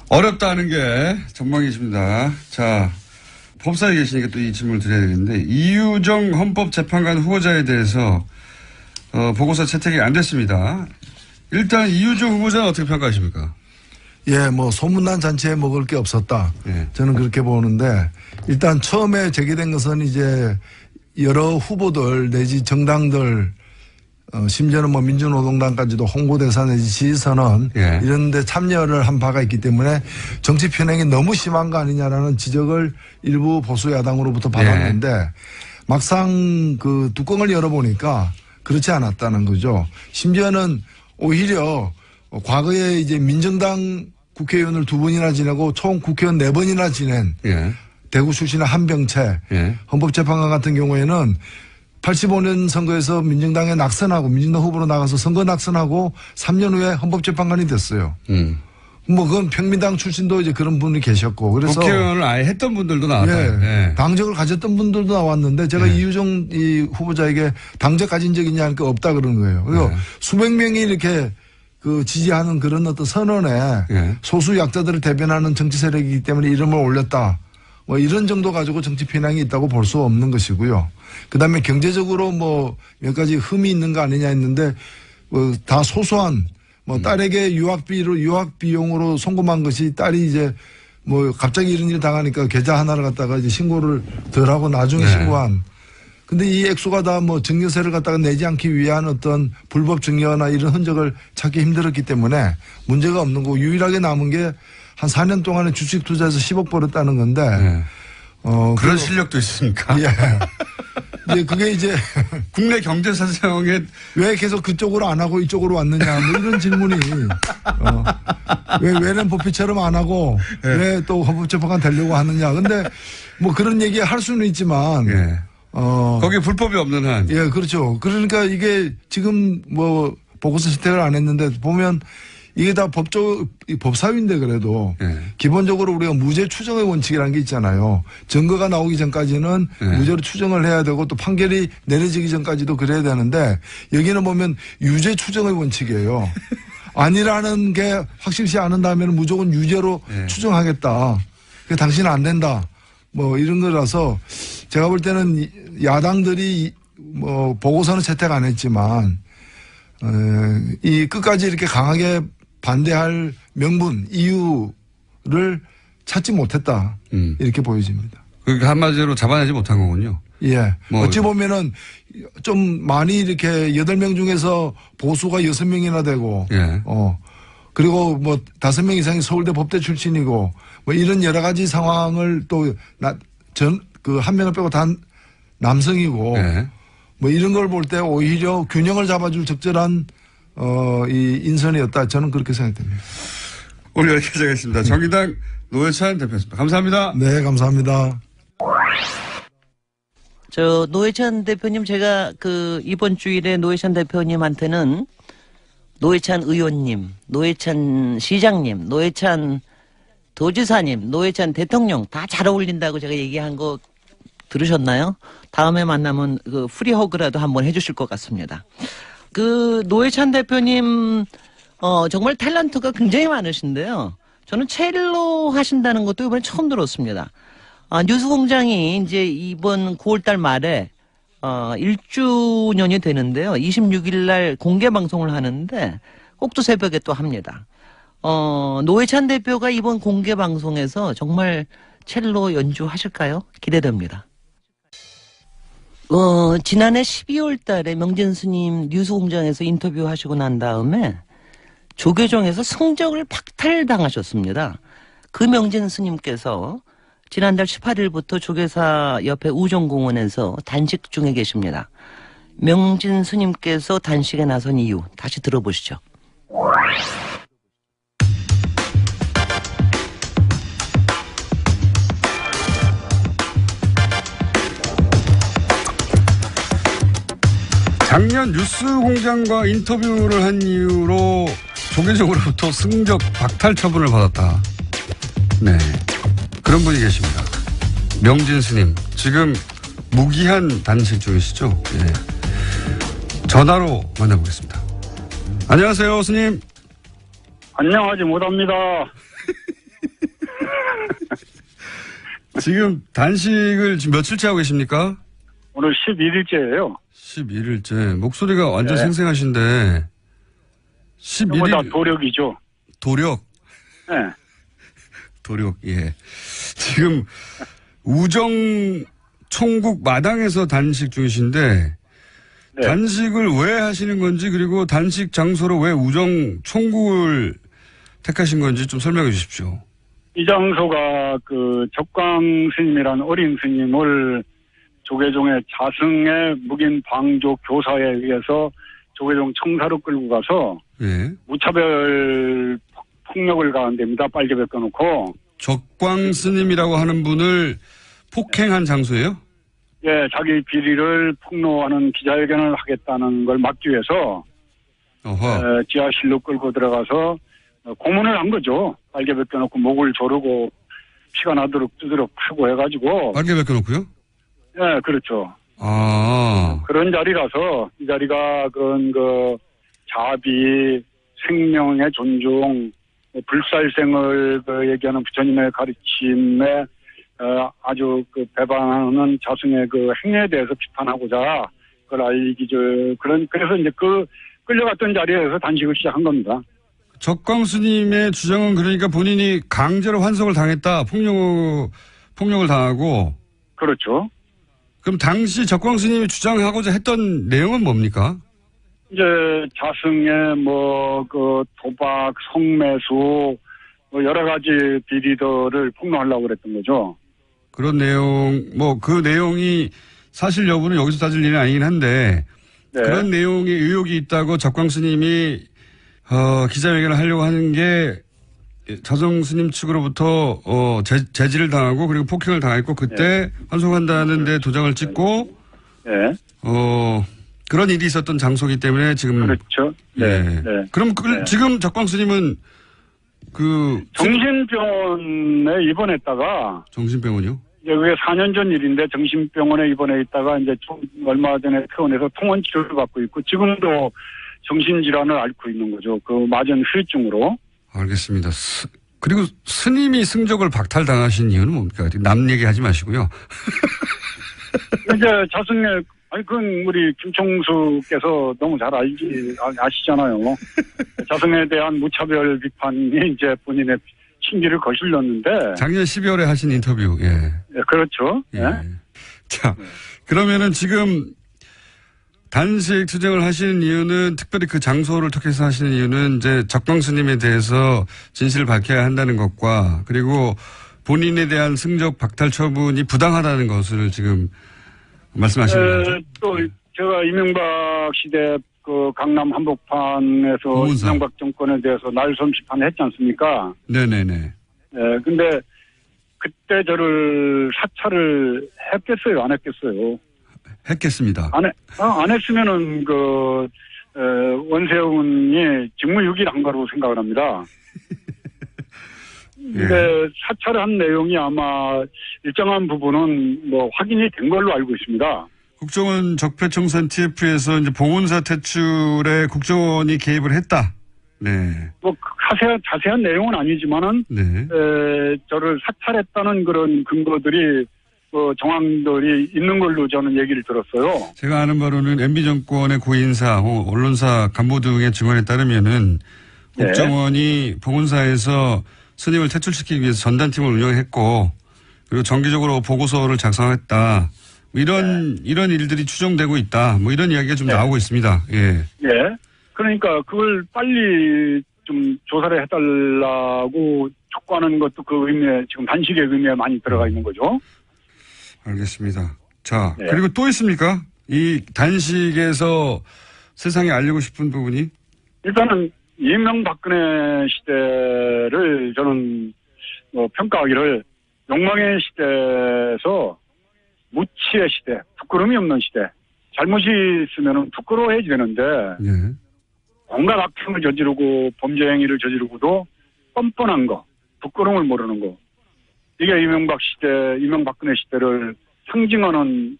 어렵다는 게 전망이십니다. 자, 법사에 계시니까 또 이 질문을 드려야 되겠는데 이유정 헌법재판관 후보자에 대해서 보고서 채택이 안 됐습니다. 일단 이유정 후보자는 어떻게 평가하십니까? 예, 소문난 잔치에 먹을 게 없었다. 예. 저는 그렇게 보는데 일단 처음에 제기된 것은 이제 여러 후보들 내지 정당들 심지어는 민주노동당까지도 홍보대사 내지 지지선언 예. 이런 데 참여를 한 바가 있기 때문에 정치 편향이 너무 심한 거 아니냐라는 지적을 일부 보수 야당으로부터 받았는데 막상 뚜껑을 열어보니까 그렇지 않았다는 거죠. 심지어는 오히려 과거에 이제 민정당 국회의원을 2번이나 지내고 총 국회의원 4번이나 지낸 예. 대구 출신의 한병채 예. 헌법재판관 같은 경우에는 85년 선거에서 민정당에 낙선하고 민정당 후보로 나가서 선거 낙선하고 3년 후에 헌법재판관이 됐어요. 그건 평민당 출신도 이제 그런 분이 계셨고 그래서 국회의원을 아예 했던 분들도 나왔다. 예, 당적을 가졌던 분들도 나왔는데 제가 이유정 후보자에게 당적 가진 적 있냐 하니까 없다 그러는 거예요. 그리고 수백 명이 이렇게 지지하는 그런 어떤 선언에 소수 약자들을 대변하는 정치 세력이기 때문에 이름을 올렸다. 이런 정도 가지고 정치 편향이 있다고 볼 수 없는 것이고요. 그다음에 경제적으로 몇 가지 흠이 있는 거 아니냐 했는데 다 소소한 뭐 딸에게 유학 비용으로 송금한 것이 딸이 이제 뭐 갑자기 이런 일 당하니까 계좌 하나를 갖다가 이제 신고를 덜 하고 나중에 신고한. 근데 이 액수가 다 뭐 증여세를 갖다가 내지 않기 위한 어떤 불법 증여나 이런 흔적을 찾기 힘들었기 때문에 문제가 없는 거고 유일하게 남은 게 한 4년 동안에 주식 투자해서 10억 벌었다는 건데. 그런 실력도 있습니까? 예. 이제 그게 이제 국내 경제 사정에 왜 계속 그쪽으로 안 하고 이쪽으로 왔느냐 뭐 이런 질문이 왜는 법피처럼 안 하고 왜 또 헌법재판관 되려고 하느냐. 근데 뭐 그런 얘기 할 수는 있지만 거기에 불법이 없는 한. 예, 그렇죠. 그러니까 이게 지금 뭐 보고서 채택을 안 했는데 보면 이게 다 법사위인데 그래도 기본적으로 우리가 무죄 추정의 원칙이라는 게 있잖아요. 증거가 나오기 전까지는 무죄로 추정을 해야 되고 또 판결이 내려지기 전까지도 그래야 되는데 여기는 보면 유죄 추정의 원칙이에요. 아니라는 게 확실시 않은 다음에는 무조건 유죄로 추정하겠다. 그게 당신은 안 된다. 뭐 이런 거라서 제가 볼 때는 야당들이 뭐 보고서는 채택 안 했지만 이 끝까지 이렇게 강하게 반대할 명분, 이유를 찾지 못했다. 이렇게 보여집니다. 그러니까 한마디로 잡아내지 못한 거군요. 예. 뭐 어찌 보면은 좀 많이 이렇게 8명 중에서 보수가 6명이나 되고, 그리고 뭐 5명 이상이 서울대 법대 출신이고, 뭐 이런 여러 가지 상황을 또 한 명을 빼고 다 남성이고, 뭐 이런 걸 볼 때 오히려 균형을 잡아줄 적절한 이 인선이었다. 저는 그렇게 생각됩니다. 오늘 여기까지 하겠습니다. 정의당 노회찬 대표였습니다. 감사합니다. 네, 감사합니다. 노회찬 대표님, 제가 이번 주일에 노회찬 대표님한테는 노회찬 의원님, 노회찬 시장님, 노회찬 도지사님, 노회찬 대통령 다 잘 어울린다고 제가 얘기한 거 들으셨나요? 다음에 만나면 프리허그라도 한번 해주실 것 같습니다. 노회찬 대표님, 정말 탤런트가 굉장히 많으신데요. 저는 첼로 하신다는 것도 이번에 처음 들었습니다. 뉴스공장이 이제 이번 9월달 말에 1주년이 되는데요. 26일 날 공개 방송을 하는데 꼭두 새벽에 또 합니다. 노회찬 대표가 이번 공개 방송에서 정말 첼로 연주하실까요? 기대됩니다. 지난해 12월 달에 명진 스님 뉴스공장에서 인터뷰하시고 난 다음에 조계종에서 성적을 박탈당하셨습니다. 그 명진 스님께서 지난달 18일부터 조계사 옆에 우정공원에서 단식 중에 계십니다. 명진 스님께서 단식에 나선 이유 다시 들어보시죠. 작년 뉴스공장과 인터뷰를 한 이유로 조계종으로부터 승적 박탈 처분을 받았다. 네, 그런 분이 계십니다. 명진 스님, 지금 무기한 단식 중이시죠? 예. 전화로 만나보겠습니다. 안녕하세요, 스님. 안녕하지 못합니다. 지금 단식을 지금 며칠째 하고 계십니까? 오늘 11일째예요. 11일째. 목소리가 완전 생생하신데 11일. 다 도력이죠. 도력? 네. 도력, 예. 지금 우정 총국 마당에서 단식 중이신데 단식을 왜 하시는 건지 그리고 단식 장소로 왜 우정 총국을 택하신 건지 좀 설명해 주십시오. 이 장소가 적광 스님이라는 어린 스님을 조계종의 자승의 묵인 방조 교사에 의해서 조계종 청사로 끌고 가서 무차별 폭력을 가한 데입니다. 빨개 벗겨놓고. 적광 스님이라고 하는 분을 폭행한 장소예요? 예, 자기 비리를 폭로하는 기자회견을 하겠다는 걸 막기 위해서 지하실로 끌고 들어가서 고문을 한 거죠. 빨개 벗겨놓고 목을 조르고 피가 나도록 두드럭 하고 해가지고. 빨개 벗겨놓고요? 예, 그렇죠. 그런 자리라서 이 자리가 그런 자비, 생명의 존중, 불살생을 얘기하는 부처님의 가르침에 아주 배반하는 자승의 행위에 대해서 비판하고자 그걸 그래서 이제 그 끌려갔던 자리에서 단식을 시작한 겁니다. 적광수님의 주장은 그러니까 본인이 강제로 환송을 당했다, 폭력을 당하고. 그렇죠. 그럼 당시 적광수님이 주장하고자 했던 내용은 뭡니까? 이제 자승의 도박, 성매수 여러 가지 비리들을 폭로하려고 그랬던 거죠. 그런 내용, 그 내용이 사실 여부는 여기서 따질 일은 아니긴 한데, 네. 그런 내용에 의혹이 있다고 적광스님이 기자회견을 하려고 하는 게 자정스님 측으로부터 제지를 당하고 그리고 폭행을 당했고 그때 네. 환송한다는 데 도장을 찍고 네. 그런 일이 있었던 장소이기 때문에 지금 그렇죠. 네. 네. 그럼 네. 지금 적광스님은 정신병원에 입원했다가 정신병원이요? 이제 그게 4년 전 일인데 정신병원에 입원해 있다가 이제 얼마 전에 퇴원해서 통원 치료를 받고 있고 지금도 정신질환을 앓고 있는 거죠. 그 맞은 후유증으로. 알겠습니다. 그리고 스님이 승적을 박탈당하신 이유는 뭡니까? 남 얘기하지 마시고요. 이제 자승의 그건 우리 김총수께서 너무 잘 아시잖아요. 자승에 대한 무차별 비판이 이제 본인의 심기를 거슬렸는데. 작년 12월에 하신 인터뷰, 예. 네, 그렇죠. 예. 자, 그러면은 지금 단식 투쟁을 하시는 이유는 특별히 그 장소를 택해서 하시는 이유는 이제 적광스님에 대해서 진실을 밝혀야 한다는 것과 그리고 본인에 대한 승적 박탈 처분이 부당하다는 것을 지금 말씀하시는 거죠? 또 제가 이명박 시대 그 강남 한복판에서 공문사. 이명박 정권에 대해서 날솜 비판을 했지 않습니까? 네네네. 네, 근데 그때 저를 사찰을 했겠어요, 안 했겠어요? 했겠습니다. 안 했으면은 원세훈이 직무유기를 한 거라고 생각을 합니다. 근데 사찰을 한 내용이 아마 일정한 부분은 확인이 된 걸로 알고 있습니다. 국정원 적폐청산 TF에서 이제 봉은사 퇴출에 국정원이 개입을 했다. 네. 자세한 내용은 아니지만은, 네. 저를 사찰했다는 그런 근거들이, 정황들이 있는 걸로 저는 얘기를 들었어요. 제가 아는 바로는 MB 정권의 고인사, 언론사 간부 등의 증언에 따르면은 네. 국정원이 봉은사에서 스님을 퇴출시키기 위해서 전단팀을 운영했고 그리고 정기적으로 보고서를 작성했다. 이런 일들이 추정되고 있다. 이런 이야기가 좀 나오고 있습니다. 예. 예. 그러니까 그걸 빨리 좀 조사를 해달라고 촉구하는 것도 그 의미에 지금 단식의 의미에 많이 들어가 있는 거죠. 알겠습니다. 자, 네. 그리고 또 있습니까? 이 단식에서 세상에 알리고 싶은 부분이? 일단은 이명박근혜 시대를 저는 평가하기를 욕망의 시대에서 무치의 시대, 부끄러움이 없는 시대. 잘못이 있으면 부끄러워해야 되는데 예. 온갖 악행을 저지르고 범죄 행위를 저지르고도 뻔뻔한 거, 부끄러움을 모르는 거. 이게 이명박근혜 시대를 상징하는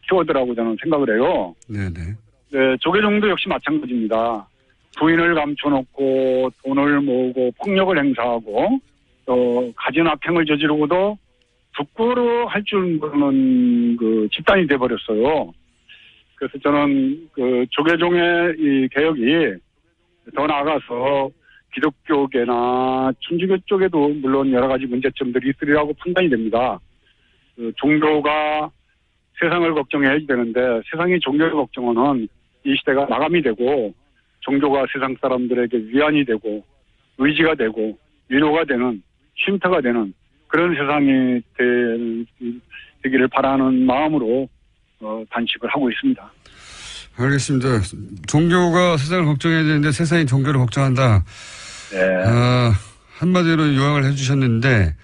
키워드라고 저는 생각을 해요. 네네. 네, 조계종도 역시 마찬가지입니다. 부인을 감춰놓고 돈을 모으고 폭력을 행사하고 또 가진 악행을 저지르고도 부끄러워할 줄 모르는 그 집단이 돼버렸어요. 그래서 저는 그 조계종의 이 개혁이 더 나아가서 기독교계나 천주교 쪽에도 물론 여러 가지 문제점들이 있으리라고 판단이 됩니다. 그 종교가 세상을 걱정해야 되는데 세상이 종교를 걱정하는 이 시대가 마감이 되고 종교가 세상 사람들에게 위안이 되고 의지가 되고 위로가 되는 쉼터가 되는 그런 세상이 되기를 바라는 마음으로 단식을 하고 있습니다. 알겠습니다. 종교가 세상을 걱정해야 되는데 세상이 종교를 걱정한다. 네. 한마디로 요약을 해주셨는데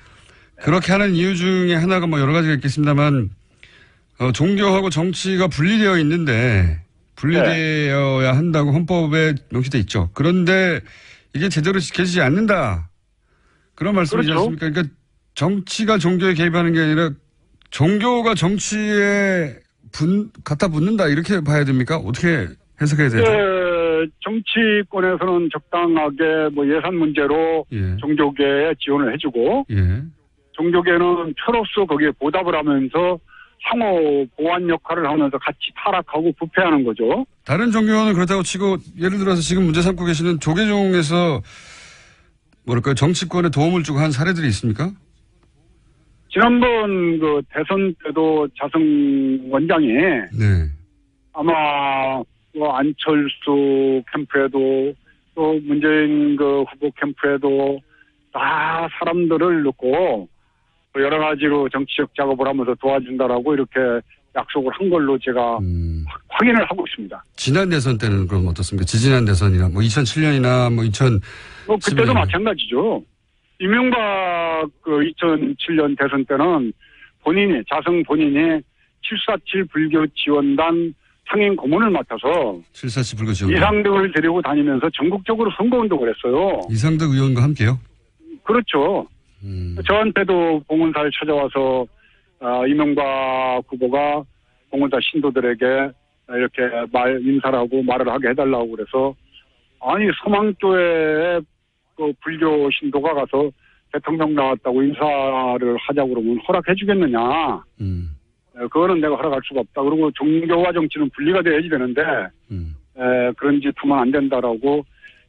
그렇게 하는 이유 중에 하나가 여러 가지가 있겠습니다만 종교하고 정치가 분리되어 있는데 분리되어야 한다고 헌법에 명시돼 있죠. 그런데 이게 제대로 지켜지지 않는다. 그런 말씀이지 그렇죠. 않습니까? 그러니까 정치가 종교에 개입하는 게 아니라 종교가 정치에 갖다 붙는다 이렇게 봐야 됩니까? 어떻게 해석해야 되죠? 정치권에서는 적당하게 예산 문제로 종교계에 지원을 해주고 종교계는 표로서 거기에 보답을 하면서 상호 보완 역할을 하면서 같이 타락하고 부패하는 거죠. 다른 종교는 그렇다고 치고 예를 들어서 지금 문제 삼고 계시는 조계종에서 뭐랄까요 정치권에 도움을 주고 한 사례들이 있습니까? 지난번 그 대선 때도 자승 원장이 네. 아마 뭐 안철수 캠프에도 또 문재인 그 후보 캠프에도 다 사람들을 넣고 여러 가지로 정치적 작업을 하면서 도와준다라고 이렇게 약속을 한 걸로 제가 확인을 하고 있습니다. 지난 대선 때는 그럼 어떻습니까? 지지난 대선이나 뭐 2007년이나 뭐 2000. 뭐 그때도 마찬가지죠. 이명박 그 2007년 대선 때는 자승 본인이 747 불교 지원단 상임 고문을 맡아서 747 불교 지원단 이상득을 데리고 다니면서 전국적으로 선거운동을 했어요. 이상득 의원과 함께요? 그렇죠. 저한테도 봉은사를 찾아와서 이명박 후보가 봉은사 신도들에게 이렇게 인사를 하고 말을 하게 해달라고 그래서 아니 서망교회 그 불교 신도가 가서 대통령 나왔다고 인사를 하자고 그러면 허락해 주겠느냐. 그거는 내가 허락할 수가 없다. 그리고 종교와 정치는 분리가 돼야지 되는데 그런 짓 하면 안 된다라고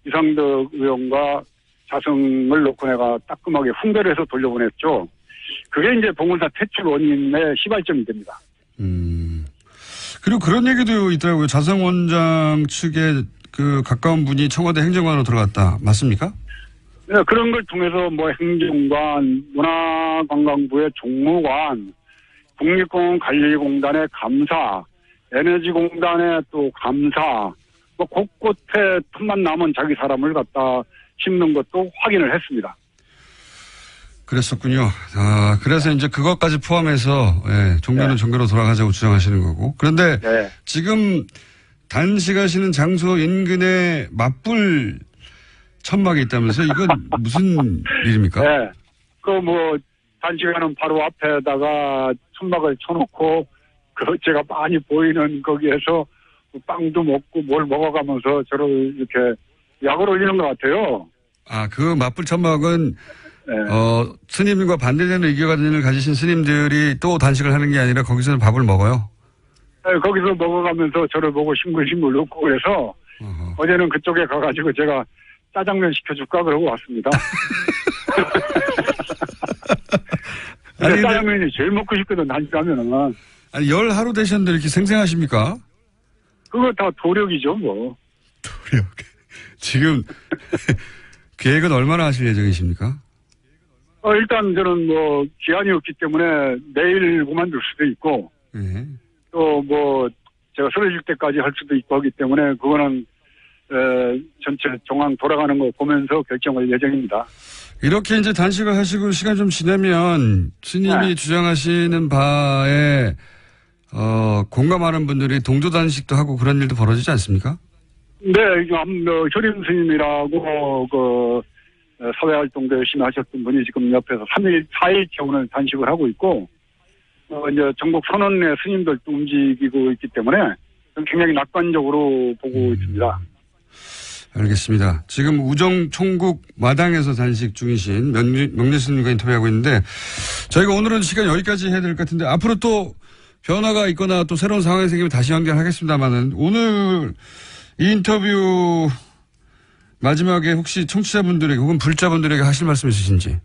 이상득 의원과 자승을 놓고 내가 따끔하게 훈계를 해서 돌려보냈죠. 그게 이제 봉은사 퇴출 원인의 시발점이 됩니다. 그리고 그런 얘기도 있더라고요. 자승 원장 측에 그 가까운 분이 청와대 행정관으로 들어갔다. 맞습니까? 네, 그런 걸 통해서 뭐 행정관, 문화관광부의 종무관, 국립공원관리공단의 감사, 에너지공단의 또 감사, 뭐 곳곳에 틈만 남은 자기 사람을 갖다 심는 것도 확인을 했습니다. 그랬었군요. 그래서 이제 그것까지 포함해서 종교는 종교로 돌아가자고 주장하시는 거고. 그런데 지금 단식하시는 장소 인근에 맞불 천막이 있다면서 이건 무슨 일입니까? 네. 단식하는 바로 앞에다가 천막을 쳐놓고 제가 많이 보이는 거기에서 빵도 먹고 뭘 먹어가면서 저를 이렇게 약을 올리는 것 같아요. 그 맞불 천막은 스님과 반대되는 의견을 가지신 스님들이 또 단식을 하는 게 아니라 거기서는 밥을 먹어요? 네, 거기서 먹어가면서 저를 보고 싱글싱글 웃고 그래서 어제는 그쪽에 가가지고 제가 짜장면 시켜줄까 그러고 왔습니다. 짜장면이 제일 먹고 싶거든, 단식하면은. 열 하루 되셨는데 이렇게 생생하십니까? 그거 다 도력이죠, 뭐. 도력. 지금 계획은 얼마나 하실 예정이십니까? 일단 저는 뭐 기한이 없기 때문에 내일 그만둘 수도 있고 또 뭐 제가 쓰러질 때까지 할 수도 있고 하기 때문에 그거는 전체 정황 돌아가는 거 보면서 결정할 예정입니다. 이렇게 이제 단식을 하시고 시간 좀 지나면 스님이 주장하시는 바에 공감하는 분들이 동조 단식도 하고 그런 일도 벌어지지 않습니까? 네, 효림 스님이라고 사회활동도 열심히 하셨던 분이 지금 옆에서 4일째 오늘 단식을 하고 있고, 이제 전국 선언의 스님들도 움직이고 있기 때문에 굉장히 낙관적으로 보고 있습니다. 알겠습니다. 지금 우정 총국 마당에서 단식 중이신 명례 스님과 인터뷰하고 있는데, 저희가 오늘은 시간 여기까지 해야 될 것 같은데, 앞으로 또 변화가 있거나 또 새로운 상황이 생기면 다시 연결하겠습니다만은, 오늘 이 인터뷰 마지막에 혹시 청취자분들에게 혹은 불자분들에게 하실 말씀 있으신지?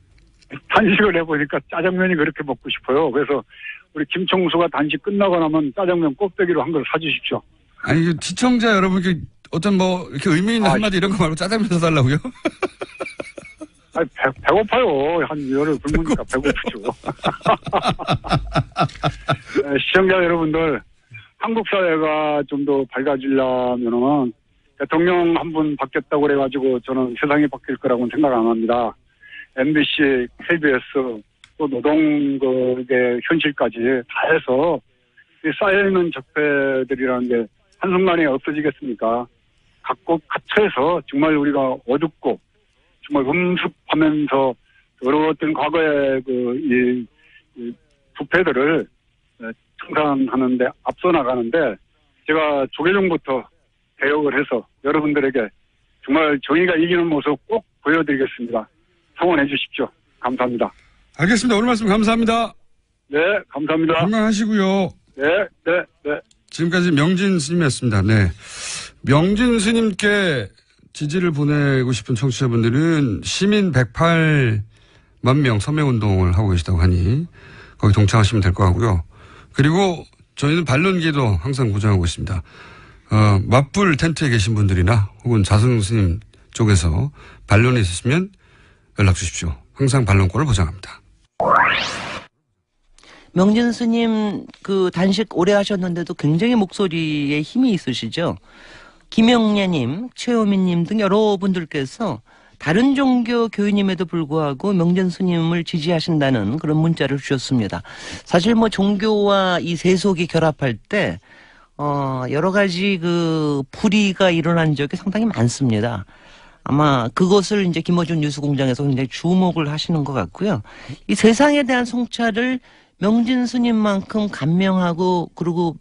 단식을 해보니까 짜장면이 그렇게 먹고 싶어요. 그래서 우리 김총수가 단식 끝나고 나면 짜장면 꼭대기로 한 걸 사주십시오. 아니, 시청자 여러분께 어떤 이렇게 의미 있는 한마디 이런 거 말고 짜장면 사달라고요? 아니, 배고파요. 한 열흘 굶으니까 배고프죠. 시청자 여러분들, 한국 사회가 좀 더 밝아지려면은 대통령 한 분 바뀌었다고 그래가지고 저는 세상이 바뀔 거라고는 생각 안 합니다. MBC, KBS, 또 노동의 현실까지 다 해서 쌓여있는 적폐들이라는 게 한순간에 없어지겠습니까? 각국 각처에서 정말 우리가 어둡고 정말 음습하면서 여러 어떤 과거의 이 부패들을 청산하는데 앞서 나가는데 제가 조계종부터 개혁을 해서 여러분들에게 정말 정의가 이기는 모습 꼭 보여드리겠습니다. 성원해 주십시오. 감사합니다. 알겠습니다. 오늘 말씀 감사합니다. 네, 감사합니다. 건강하시고요. 네, 네, 네. 지금까지 명진 스님이었습니다. 네. 명진 스님께 지지를 보내고 싶은 청취자분들은 시민 108만 명 서명운동을 하고 계시다고 하니 거기 동참하시면 될 것 같고요. 그리고 저희는 반론기도 항상 보장하고 있습니다. 맞불 텐트에 계신 분들이나 혹은 자승 스님 쪽에서 반론이 있으시면 연락 주십시오. 항상 반론권을 보장합니다. 명진 스님 그 단식 오래 하셨는데도 굉장히 목소리에 힘이 있으시죠. 김영래님, 최호민님 등 여러분들께서 다른 종교 교인임에도 불구하고 명진 스님을 지지하신다는 그런 문자를 주셨습니다. 사실 뭐 종교와 이 세속이 결합할 때 여러 가지 그 불의가 일어난 적이 상당히 많습니다. 아마 그것을 이제 김어준 뉴스공장에서 굉장히 주목을 하시는 것 같고요. 이 세상에 대한 성찰을 명진 스님만큼 간명하고 그리고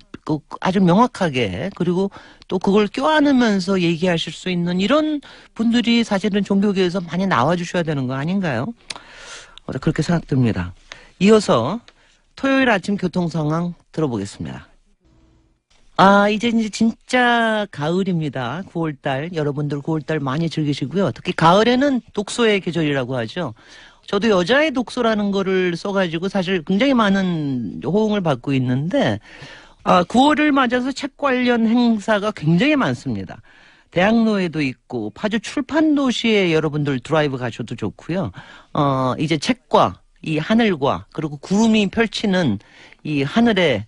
아주 명확하게 그리고 또 그걸 껴안으면서 얘기하실 수 있는 이런 분들이 사실은 종교계에서 많이 나와주셔야 되는 거 아닌가요? 그렇게 생각됩니다. 이어서 토요일 아침 교통 상황 들어보겠습니다. 이제 진짜 가을입니다. 9월달. 여러분들 9월달 많이 즐기시고요. 특히 가을에는 독서의 계절이라고 하죠. 저도 여자의 독서라는 거를 써가지고 사실 굉장히 많은 호응을 받고 있는데, 9월을 맞아서 책 관련 행사가 굉장히 많습니다. 대학로에도 있고, 파주 출판도시에 여러분들 드라이브 가셔도 좋고요. 이제 책과 이 하늘과 그리고 구름이 펼치는 이 하늘의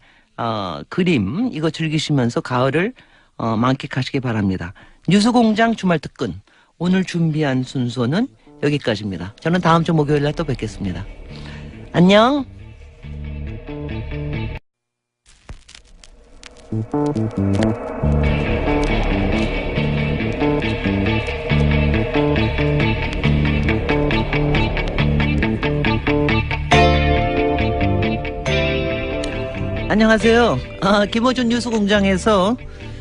그림, 이거 즐기시면서 가을을 만끽하시기 바랍니다. 뉴스공장 주말 특근. 오늘 준비한 순서는 여기까지입니다. 저는 다음 주 목요일날 또 뵙겠습니다. 안녕. 안녕하세요. 김어준 뉴스공장에서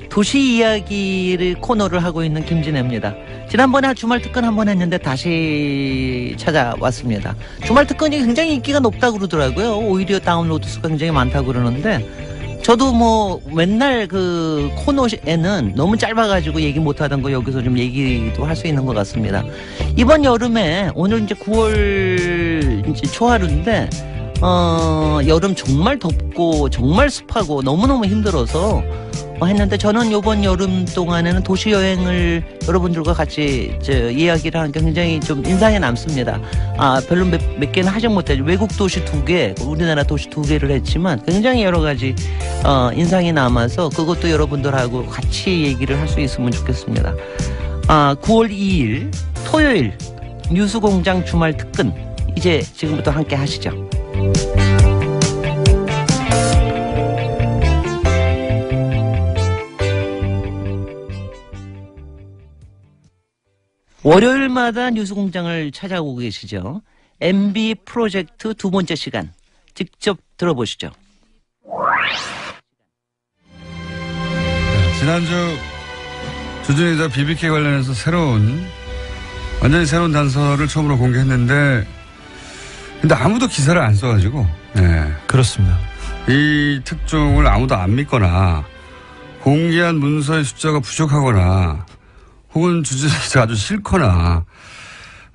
도시 이야기를 코너를 하고 있는 김진애입니다. 지난번에 주말 특근 한번 했는데 다시 찾아왔습니다. 주말 특근이 굉장히 인기가 높다고 그러더라고요. 오히려 다운로드 수가 굉장히 많다고 그러는데 저도 뭐 맨날 그 코너에는 너무 짧아가지고 얘기 못하던 거 여기서 좀 얘기도 할 수 있는 것 같습니다. 이번 여름에 오늘 이제 9월 이제 초하루인데 여름 정말 덥고 정말 습하고 너무너무 힘들어서 했는데 저는 이번 여름 동안에는 도시 여행을 여러분들과 같이 이야기를 하는 게 굉장히 좀 인상에 남습니다. 별로 몇 개는 하지 못하죠. 외국 도시 2개, 우리나라 도시 2개를 했지만 굉장히 여러 가지 인상이 남아서 그것도 여러분들하고 같이 얘기를 할 수 있으면 좋겠습니다. 9월 2일 토요일 뉴스공장 주말 특근 이제 지금부터 함께 하시죠. 월요일마다 뉴스공장을 찾아오고 계시죠. MB 프로젝트 두 번째 시간 직접 들어보시죠. 지난주 주진우기자 BBK 관련해서 완전히 새로운 단서를 처음으로 공개했는데 근데 아무도 기사를 안 써가지고 그렇습니다. 이 특종을 아무도 안 믿거나 공개한 문서의 숫자가 부족하거나 혹은 주진우기자 아주 싫거나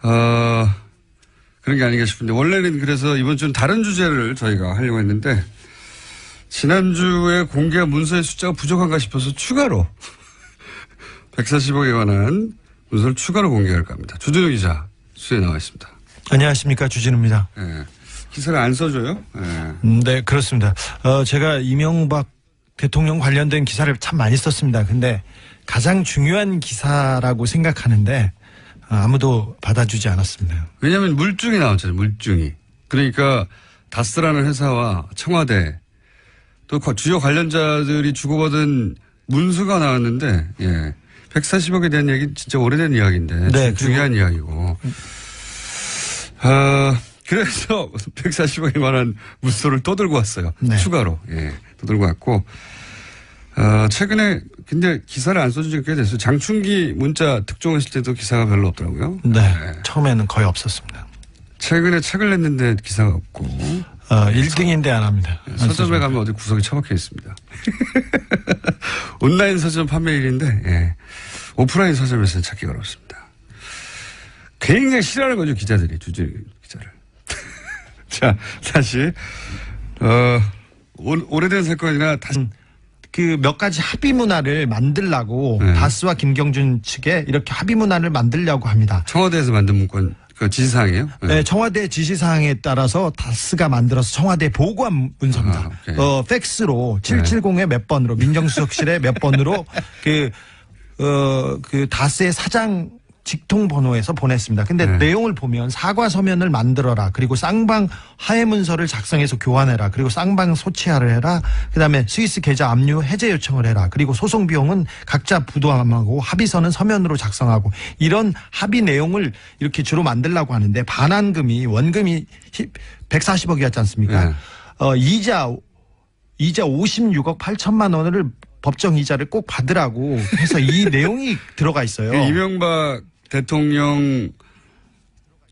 그런 게 아닌가 싶은데 원래는 그래서 이번 주는 다른 주제를 저희가 하려고 했는데 지난주에 공개한 문서의 숫자가 부족한가 싶어서 추가로 140억에 관한 문서를 추가로 공개할까 합니다. 주진우 기자 수에 나와 있습니다. 안녕하십니까, 주진우입니다. 네. 기사를 안 써줘요? 네, 그렇습니다. 제가 이명박 대통령 관련된 기사를 참 많이 썼습니다. 근데 가장 중요한 기사라고 생각하는데 아무도 받아주지 않았습니다. 왜냐하면 물증이 나왔잖아요. 물증이. 그러니까 다스라는 회사와 청와대 또 주요 관련자들이 주고받은 문서가 나왔는데 140억에 대한 얘기는 진짜 오래된 이야기인데 네, 중요한 이야기고 그래서 140억에 관한 문서를 또 들고 왔어요. 네. 추가로. 또 들고 왔고 최근에 근데 기사를 안 써준 지가 꽤 됐어요. 장충기 문자 특종했을 때도 기사가 별로 없더라고요. 네. 처음에는 거의 없었습니다. 최근에 책을 냈는데 기사가 없고. 1등인데 안 합니다. 서점에 가면 어디 구석에 처박혀 있습니다. 온라인 서점 판매일인데, 예. 오프라인 서점에서는 찾기 어렵습니다. 굉장히 싫어하는 거죠, 기자들이, 주재 기자를. 자, 다시, 오래된 사건이나 다시. 그 몇 가지 합의 문화를 만들라고 네. 다스와 김경준 측에 이렇게 합의 문화를 만들려고 합니다. 청와대에서 만든 문건, 그 지시사항이에요? 네, 청와대 지시사항에 따라서 다스가 만들어서 청와대에 보고한 문서입니다. 팩스로 770에 몇 번으로 민정수석실에 몇 번으로 그 다스의 사장 직통 번호에서 보냈습니다. 근데 내용을 보면 사과 서면을 만들어라. 그리고 쌍방 하해 문서를 작성해서 교환해라. 그리고 쌍방 소치하를 해라. 그다음에 스위스 계좌 압류 해제 요청을 해라. 그리고 소송 비용은 각자 부담하고 합의서는 서면으로 작성하고 이런 합의 내용을 이렇게 주로 만들려고 하는데 반환금이 원금이 140억이었지 않습니까? 이자 56억 8천만 원을 법정 이자를 꼭 받으라고 해서 이 내용이 들어가 있어요. 이명박 대통령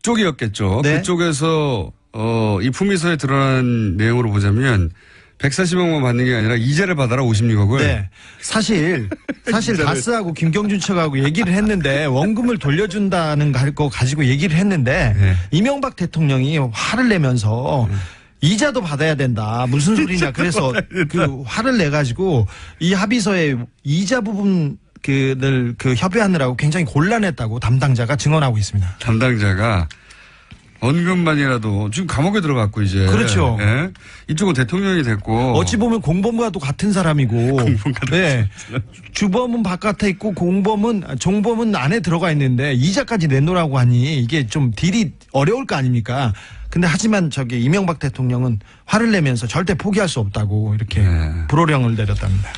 쪽이었겠죠. 네. 그쪽에서 이 품위서에 드러난 내용으로 보자면 140억만 받는 게 아니라 이자를 받아라 56억을. 네. 사실 다스하고 김경준 측하고 얘기를 했는데 원금을 돌려준다는 거 가지고 얘기를 했는데 네. 이명박 대통령이 화를 내면서 이자도 받아야 된다. 무슨 소리냐. 그래서 그 화를 내가지고 이 합의서에 이자 부분 그 협의하느라고 굉장히 곤란했다고 담당자가 증언하고 있습니다. 담당자가 원금만이라도 지금 감옥에 들어갔고 이제. 그렇죠. 예? 이쪽은 대통령이 됐고. 어찌 보면 공범과도 같은 사람이고. 네. 주범은 바깥에 있고 종범은 안에 들어가 있는데 이자까지 내놓으라고 하니 이게 좀 딜이 어려울 거 아닙니까? 근데 하지만 이명박 대통령은 화를 내면서 절대 포기할 수 없다고 이렇게 불호령을 내렸답니다.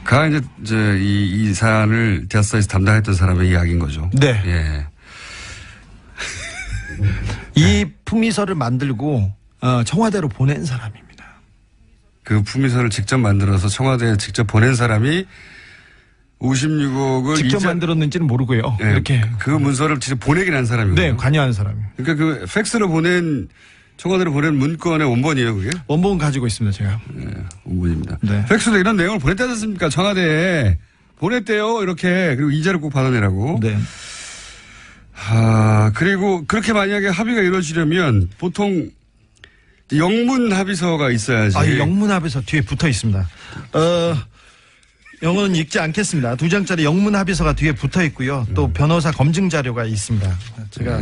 가 이제 이 사안을 대사에서 담당했던 사람의 이야기인 거죠. 네. 예. 이 품위서를 만들고 청와대로 보낸 사람입니다. 그 품위서를 직접 만들어서 청와대에 직접 보낸 사람이 56억을 직접 만들었는지는 모르고요. 예, 이렇게 그 문서를 직접 보내긴 한 사람이거든요. 네, 관여한 사람이에요. 그러니까 그 팩스로 청와대로 보낸 문건의 원본이에요, 그게? 원본 가지고 있습니다, 제가. 네, 원본입니다. 네. 팩스로 이런 내용을 보냈지 않습니까? 청와대에 보냈대요, 이렇게. 그리고 이자를 꼭 받아내라고. 네. 그리고 그렇게 만약에 합의가 이루어지려면 보통 영문 합의서가 있어야지. 이 영문 합의서 뒤에 붙어 있습니다. 영어는 읽지 않겠습니다. 2장짜리 영문 합의서가 뒤에 붙어 있고요. 또 변호사 검증 자료가 있습니다. 제가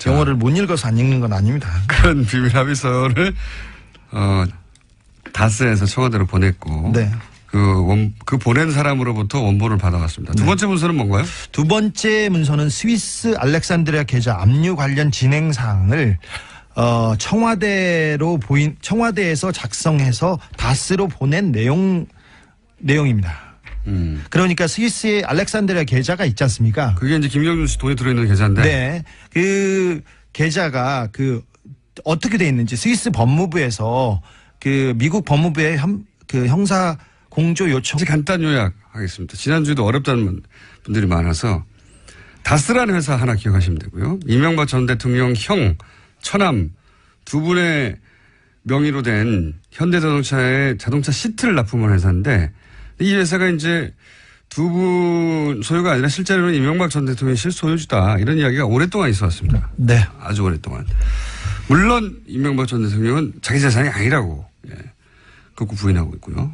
영어를 못 읽어서 안 읽는 건 아닙니다. 그런 비밀 합의서를 다스에서 청와대로 보냈고. 네. 그 보낸 사람으로부터 원본을 받아갔습니다. 두 번째 문서는 뭔가요? 두 번째 문서는 스위스 알렉산드리아 계좌 압류 관련 진행 사항을 청와대에서 작성해서 다스로 보낸 내용입니다. 그러니까 스위스의 알렉산드리아 계좌가 있지 않습니까? 그게 이제 김경준 씨 돈이 들어있는 계좌인데. 네. 그 계좌가 어떻게 돼 있는지 스위스 법무부에서 미국 법무부의 형사 공조 요청. 간단 요약하겠습니다. 지난주에도 어렵다는 분들이 많아서 다스라는 회사 하나 기억하시면 되고요. 이명박 전 대통령 형, 처남 두 분의 명의로 된 현대자동차의 자동차 시트를 납품한 회사인데 이 회사가 이제 두 분 소유가 아니라 실제로는 이명박 전 대통령의 실소유주다. 이런 이야기가 오랫동안 있어 왔습니다. 네. 아주 오랫동안. 물론 이명박 전 대통령은 자기 재산이 아니라고 극구 부인하고 있고요.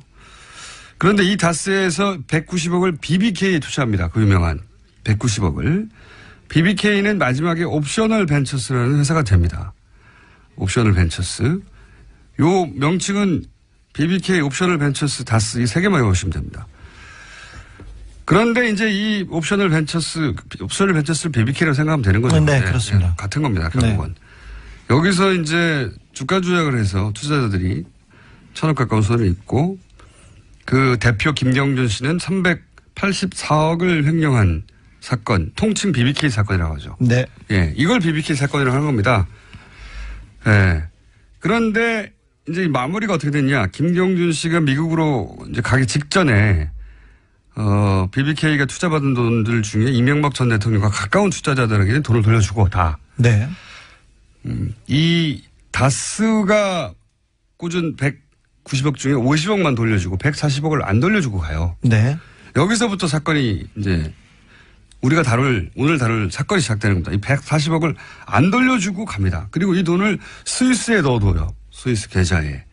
그런데 이 다스에서 190억을 BBK에 투자합니다. 그 유명한 190억을. BBK는 마지막에 옵셔널 벤처스라는 회사가 됩니다. 옵셔널 벤처스. 요 명칭은 BBK 옵셔널 벤처스 다스 이 세 개만 외우시면 됩니다. 그런데 이제 이 옵셔널 벤처스를 BBK라고 생각하면 되는 거죠. 네, 그렇습니다. 네, 같은 겁니다. 결국은. 네. 여기서 이제 주가 조작을 해서 투자자들이 1,000억 가까운 손을 잇고 그 대표 김경준 씨는 384억을 횡령한 사건, 통칭 BBK 사건이라고 하죠. 네. 예, 이걸 BBK 사건이라고 하는 겁니다. 예. 그런데 이제 마무리가 어떻게 됐냐. 김경준 씨가 미국으로 이제 가기 직전에, BBK가 투자받은 돈들 중에 이명박 전 대통령과 가까운 투자자들에게 돈을 돌려주고 다. 네. 이 다스가 꽂은 190억 중에 50억만 돌려주고 140억을 안 돌려주고 가요. 네. 여기서부터 사건이 이제 우리가 오늘 다룰 사건이 시작되는 겁니다. 이 140억을 안 돌려주고 갑니다. 그리고 이 돈을 스위스에 넣어둬요. 스위스 계좌에.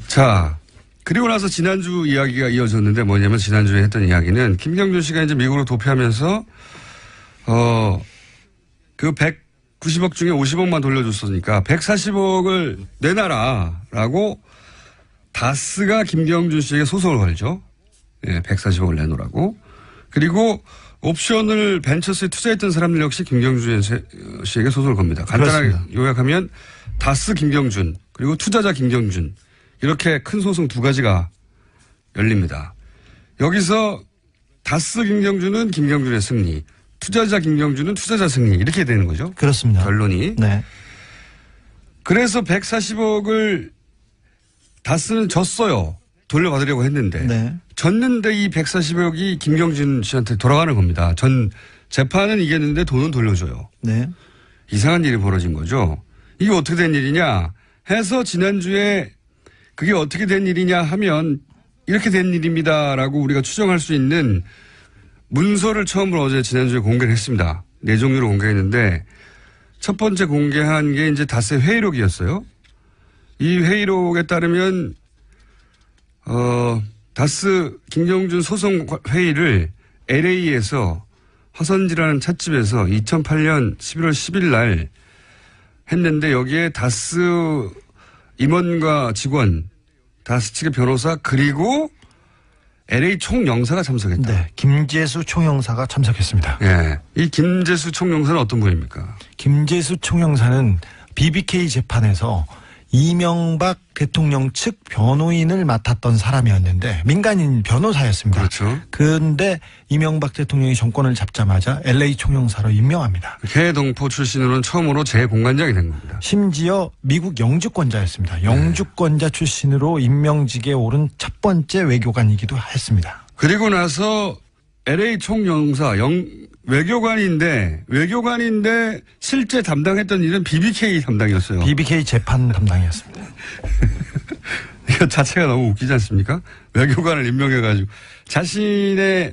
자, 그리고 나서 지난주 이야기가 이어졌는데 뭐냐면 지난주에 했던 이야기는 김경준 씨가 이제 미국으로 도피하면서 그 190억 중에 50억만 돌려줬으니까 140억을 내놔라라고 다스가 김경준 씨에게 소송을 걸죠. 예, 140억을 내놓으라고. 그리고 옵션을 벤처스에 투자했던 사람들 역시 김경준 씨에게 소송을 겁니다. 간단하게 그렇습니다. 요약하면 다스 김경준 그리고 투자자 김경준 이렇게 큰 소송 두 가지가 열립니다. 여기서 다스 김경준은 김경준의 승리, 투자자 김경준은 투자자 승리 이렇게 되는 거죠. 그렇습니다. 결론이. 네. 그래서 140억을 다스는 졌어요. 돌려받으려고 했는데. 네. 졌는데 이 140억이 김경준 씨한테 돌아가는 겁니다. 전 재판은 이겼는데 돈은 돌려줘요. 네. 이상한 일이 벌어진 거죠. 이게 어떻게 된 일이냐 해서 지난주에 그게 어떻게 된 일이냐 하면 이렇게 된 일입니다라고 우리가 추정할 수 있는 문서를 처음으로 어제 지난주에 공개를 했습니다. 네 종류로 공개했는데 첫 번째 공개한 게 이제 다스의 회의록이었어요. 이 회의록에 따르면 다스 김경준 소송 회의를 LA에서 화선지라는 찻집에서 2008년 11월 10일 날 했는데 여기에 다스 임원과 직원, 다스 측의 변호사 그리고 LA 총영사가 참석했다. 네. 김재수 총영사가 참석했습니다. 예. 이 김재수 총영사는 어떤 분입니까? 김재수 총영사는 BBK 재판에서 이명박 대통령 측 변호인을 맡았던 사람이었는데 민간인 변호사였습니다. 그렇죠. 그런데 이명박 대통령이 정권을 잡자마자 LA 총영사로 임명합니다. 해동포 출신으로는 처음으로 재공관장이 된 겁니다. 심지어 미국 영주권자였습니다. 영주권자 출신으로 임명직에 오른 첫 번째 외교관이기도 했습니다. 그리고 나서 LA 총영사 외교관인데 실제 담당했던 일은 BBK 담당이었어요. BBK 재판 담당이었습니다. 이거 자체가 너무 웃기지 않습니까? 외교관을 임명해가지고 자신은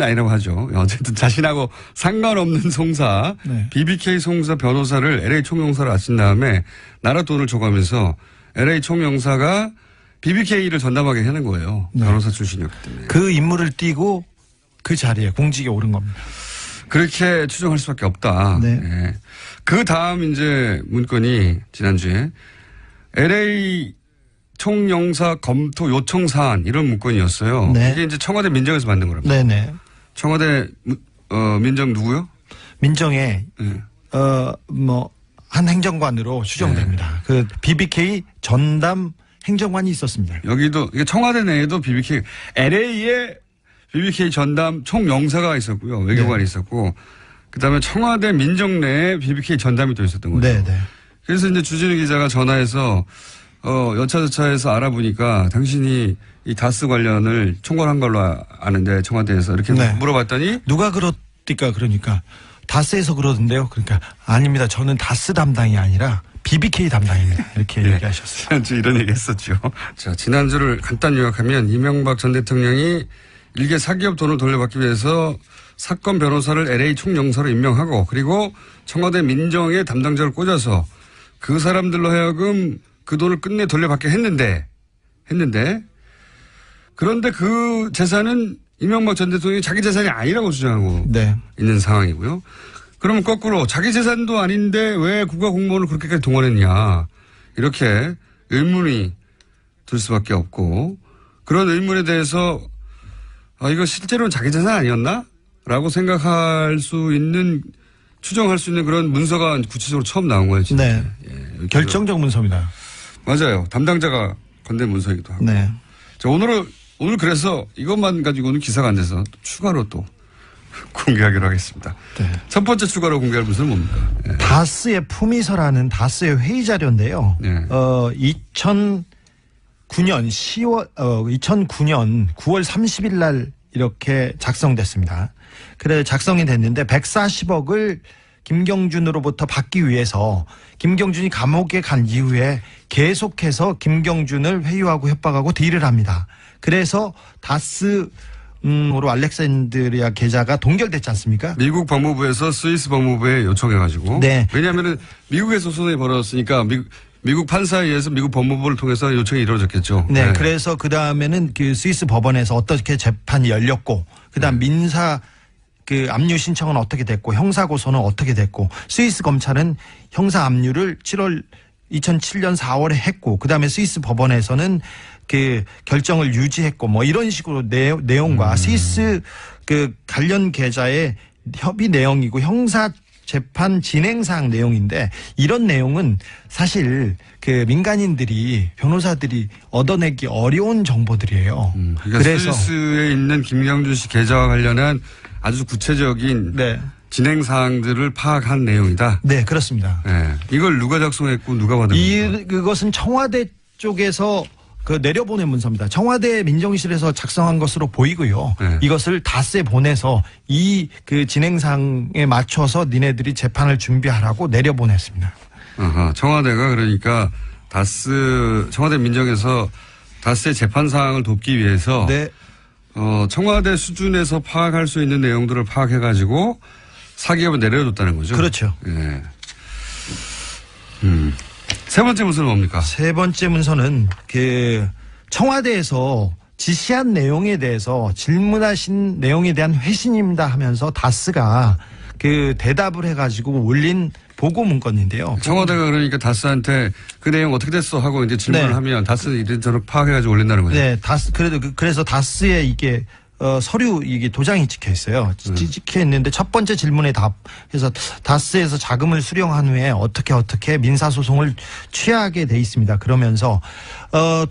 아니라고 하죠. 어쨌든 자신하고 상관없는 송사, 네. BBK 송사 변호사를 LA 총영사로 아친 다음에 나라 돈을 줘가면서 LA 총영사가 BBK를 전담하게 하는 거예요. 네. 변호사 출신이었기 때문에. 그 임무를 띠고 그 자리에 공직에 오른 겁니다. 그렇게 추정할 수밖에 없다. 네. 예. 그 다음 이제 문건이 지난주에 LA 총영사 검토 요청 사안 이런 문건이었어요. 네. 이게 이제 청와대 민정에서 만든 거랍니다. 네네. 청와대 민정 누구요? 민정에 네. 한 행정관으로 추정됩니다. 그 BBK 전담 행정관이 있었습니다. 여기도 이게 청와대 내에도 BBK LA에 BBK 전담 총영사가 있었고요. 외교관이 있었고 그다음에 청와대 민정 내에 BBK 전담이 또 있었던 거죠. 네네. 그래서 이제 주진우 기자가 전화해서 여차저차해서 알아보니까 당신이 이 다스 관련을 총괄한 걸로 아는데 청와대에서 이렇게 네. 물어봤더니 누가 그렇디까 그러니까 다스에서 그러던데요. 그러니까 아닙니다. 저는 다스 담당이 아니라 BBK 담당입니다. 이렇게 얘기하셨어요. 지난주 이런 얘기 했었죠. 자, 지난주를 간단히 요약하면 이명박 전 대통령이 일개 사기업 돈을 돌려받기 위해서 사건 변호사를 LA 총영사로 임명하고 그리고 청와대 민정의 담당자를 꽂아서 그 사람들로 하여금 그 돈을 끝내 돌려받게 했는데 그런데 그 재산은 이명박 전 대통령이 자기 재산이 아니라고 주장하고 네. 있는 상황이고요. 그러면 거꾸로 자기 재산도 아닌데 왜 국가공무원을 그렇게까지 동원했냐 이렇게 의문이 들 수밖에 없고 그런 의문에 대해서 이거 실제로는 자기 재산 아니었나? 라고 생각할 수 있는 추정할 수 있는 그런 문서가 구체적으로 처음 나온 거예요. 진짜. 네. 예, 결정적 문서입니다. 맞아요. 담당자가 건넨 문서이기도 하고. 네. 자, 오늘 그래서 이것만 가지고는 기사가 안 돼서 추가로 또 공개하기로 하겠습니다. 네. 첫 번째 추가로 공개할 문서는 뭡니까? 예. 다스의 품위서라는 다스의 회의 자료인데요. 네. 2009년 9월 30일 날 이렇게 작성됐습니다. 그래 작성이 됐는데 140억을 김경준으로부터 받기 위해서 김경준이 감옥에 간 이후에 계속해서 김경준을 회유하고 협박하고 딜을 합니다. 그래서 다스로 알렉산드리아 계좌가 동결됐지 않습니까? 미국 법무부에서 스위스 법무부에 요청해가지고. 네. 왜냐하면은 미국에서 소송이 벌어졌으니까 미국 판사에 의해서 미국 법무부를 통해서 요청이 이루어졌겠죠. 네. 그래서 그 다음에는 그 스위스 법원에서 어떻게 재판이 열렸고, 그 다음 민사 그 압류 신청은 어떻게 됐고, 형사 고소는 어떻게 됐고, 스위스 검찰은 형사 압류를 2007년 4월에 했고, 그 다음에 스위스 법원에서는 그 결정을 유지했고, 뭐 이런 식으로 내용과 스위스 그 관련 계좌의 협의 내용이고 형사 재판 진행사항 내용인데, 이런 내용은 사실 그 민간인들이 변호사들이 얻어내기 어려운 정보들이에요. 그러니까 그래서 스위스에 있는 김경준 씨 계좌와 관련한 아주 구체적인 네. 진행 사항들을 파악한 내용이다. 네, 그렇습니다. 네. 이걸 누가 작성했고 누가 받은 겁니까? 그것은 청와대 쪽에서 그 내려보낸 문서입니다. 청와대 민정실에서 작성한 것으로 보이고요. 네. 이것을 다스에 보내서 이 그 진행상에 맞춰서 니네들이 재판을 준비하라고 내려보냈습니다. 아하, 청와대가 그러니까 청와대 민정에서 다스의 재판 사항을 돕기 위해서 네. 청와대 수준에서 파악할 수 있는 내용들을 파악해가지고 사기업을 내려줬다는 거죠. 그렇죠. 예. 세 번째 문서는 뭡니까? 세 번째 문서는 그 청와대에서 지시한 내용에 대해서 질문하신 내용에 대한 회신입니다 하면서 다스가 그 대답을 해가지고 올린 보고 문건인데요. 청와대가 그러니까 다스한테 그 내용 어떻게 됐어 하고 이제 질문을 네. 하면 다스는 이런저런 파악해가지고 올린다는 거죠. 네, 그래서 다스에 이게 서류 이게 도장이 찍혀 있어요. 찍혀 있는데 첫 번째 질문에 답해서 다스에서 자금을 수령한 후에 어떻게 민사 소송을 취하게 돼 있습니다. 그러면서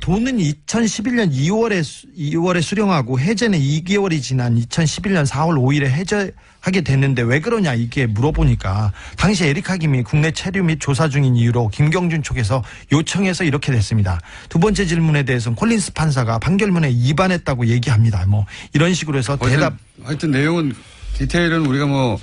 돈은 2011년 2월에 수령하고 해제는 2개월이 지난 2011년 4월 5일에 해제하게 됐는데 왜 그러냐 이게 물어보니까 당시 에리카 김이 국내 체류 및 조사 중인 이유로 김경준 쪽에서 요청해서 이렇게 됐습니다. 두 번째 질문에 대해서는 콜린스 판사가 판결문에 위반했다고 얘기합니다. 뭐 이런 식으로 해서 하여튼 내용은 디테일은 우리가 뭐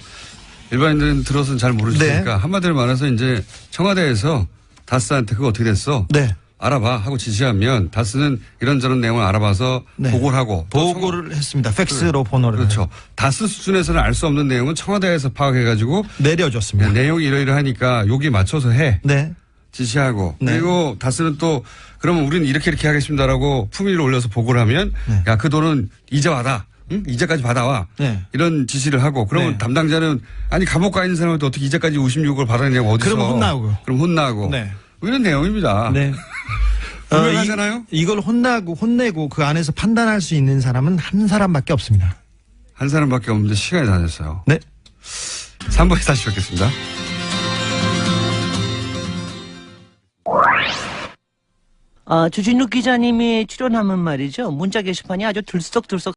일반인들은 들어서는 잘 모르시니까 네. 한마디로 말해서 이제 청와대에서 다스한테 그거 어떻게 됐어? 네. 알아봐 하고 지시하면 다스는 이런저런 내용을 알아봐서 네. 보고를 하고 보고를 했습니다. 팩스로 번호를. 그렇죠. 다스 수준에서는 알 수 없는 내용은 청와대에서 파악해가지고 내려줬습니다. 내용이 이러이러하니까 여기 맞춰서 해. 네. 지시하고 네. 그리고 다스는 또 그러면 우리는 이렇게 하겠습니다라고 품위를 올려서 보고를 하면 네. 야, 그 돈은 이제 받아. 응? 이자까지 받아와. 네. 이런 지시를 하고 그러면 네. 담당자는 아니 감옥 가 있는 사람한테 어떻게 이자까지 56억을 받아내냐고 어디서. 그러면 혼나고. 그럼 혼나고. 네. 이런 내용입니다. 네. 분명하잖아요. 이걸 혼내고 그 안에서 판단할 수 있는 사람은 한 사람밖에 없습니다. 한 사람밖에 없는데 시간이 다 됐어요. 네. 3부에 다시 뵙겠습니다. 주진욱 기자님이 출연하면 말이죠. 문자 게시판이 아주 들썩들썩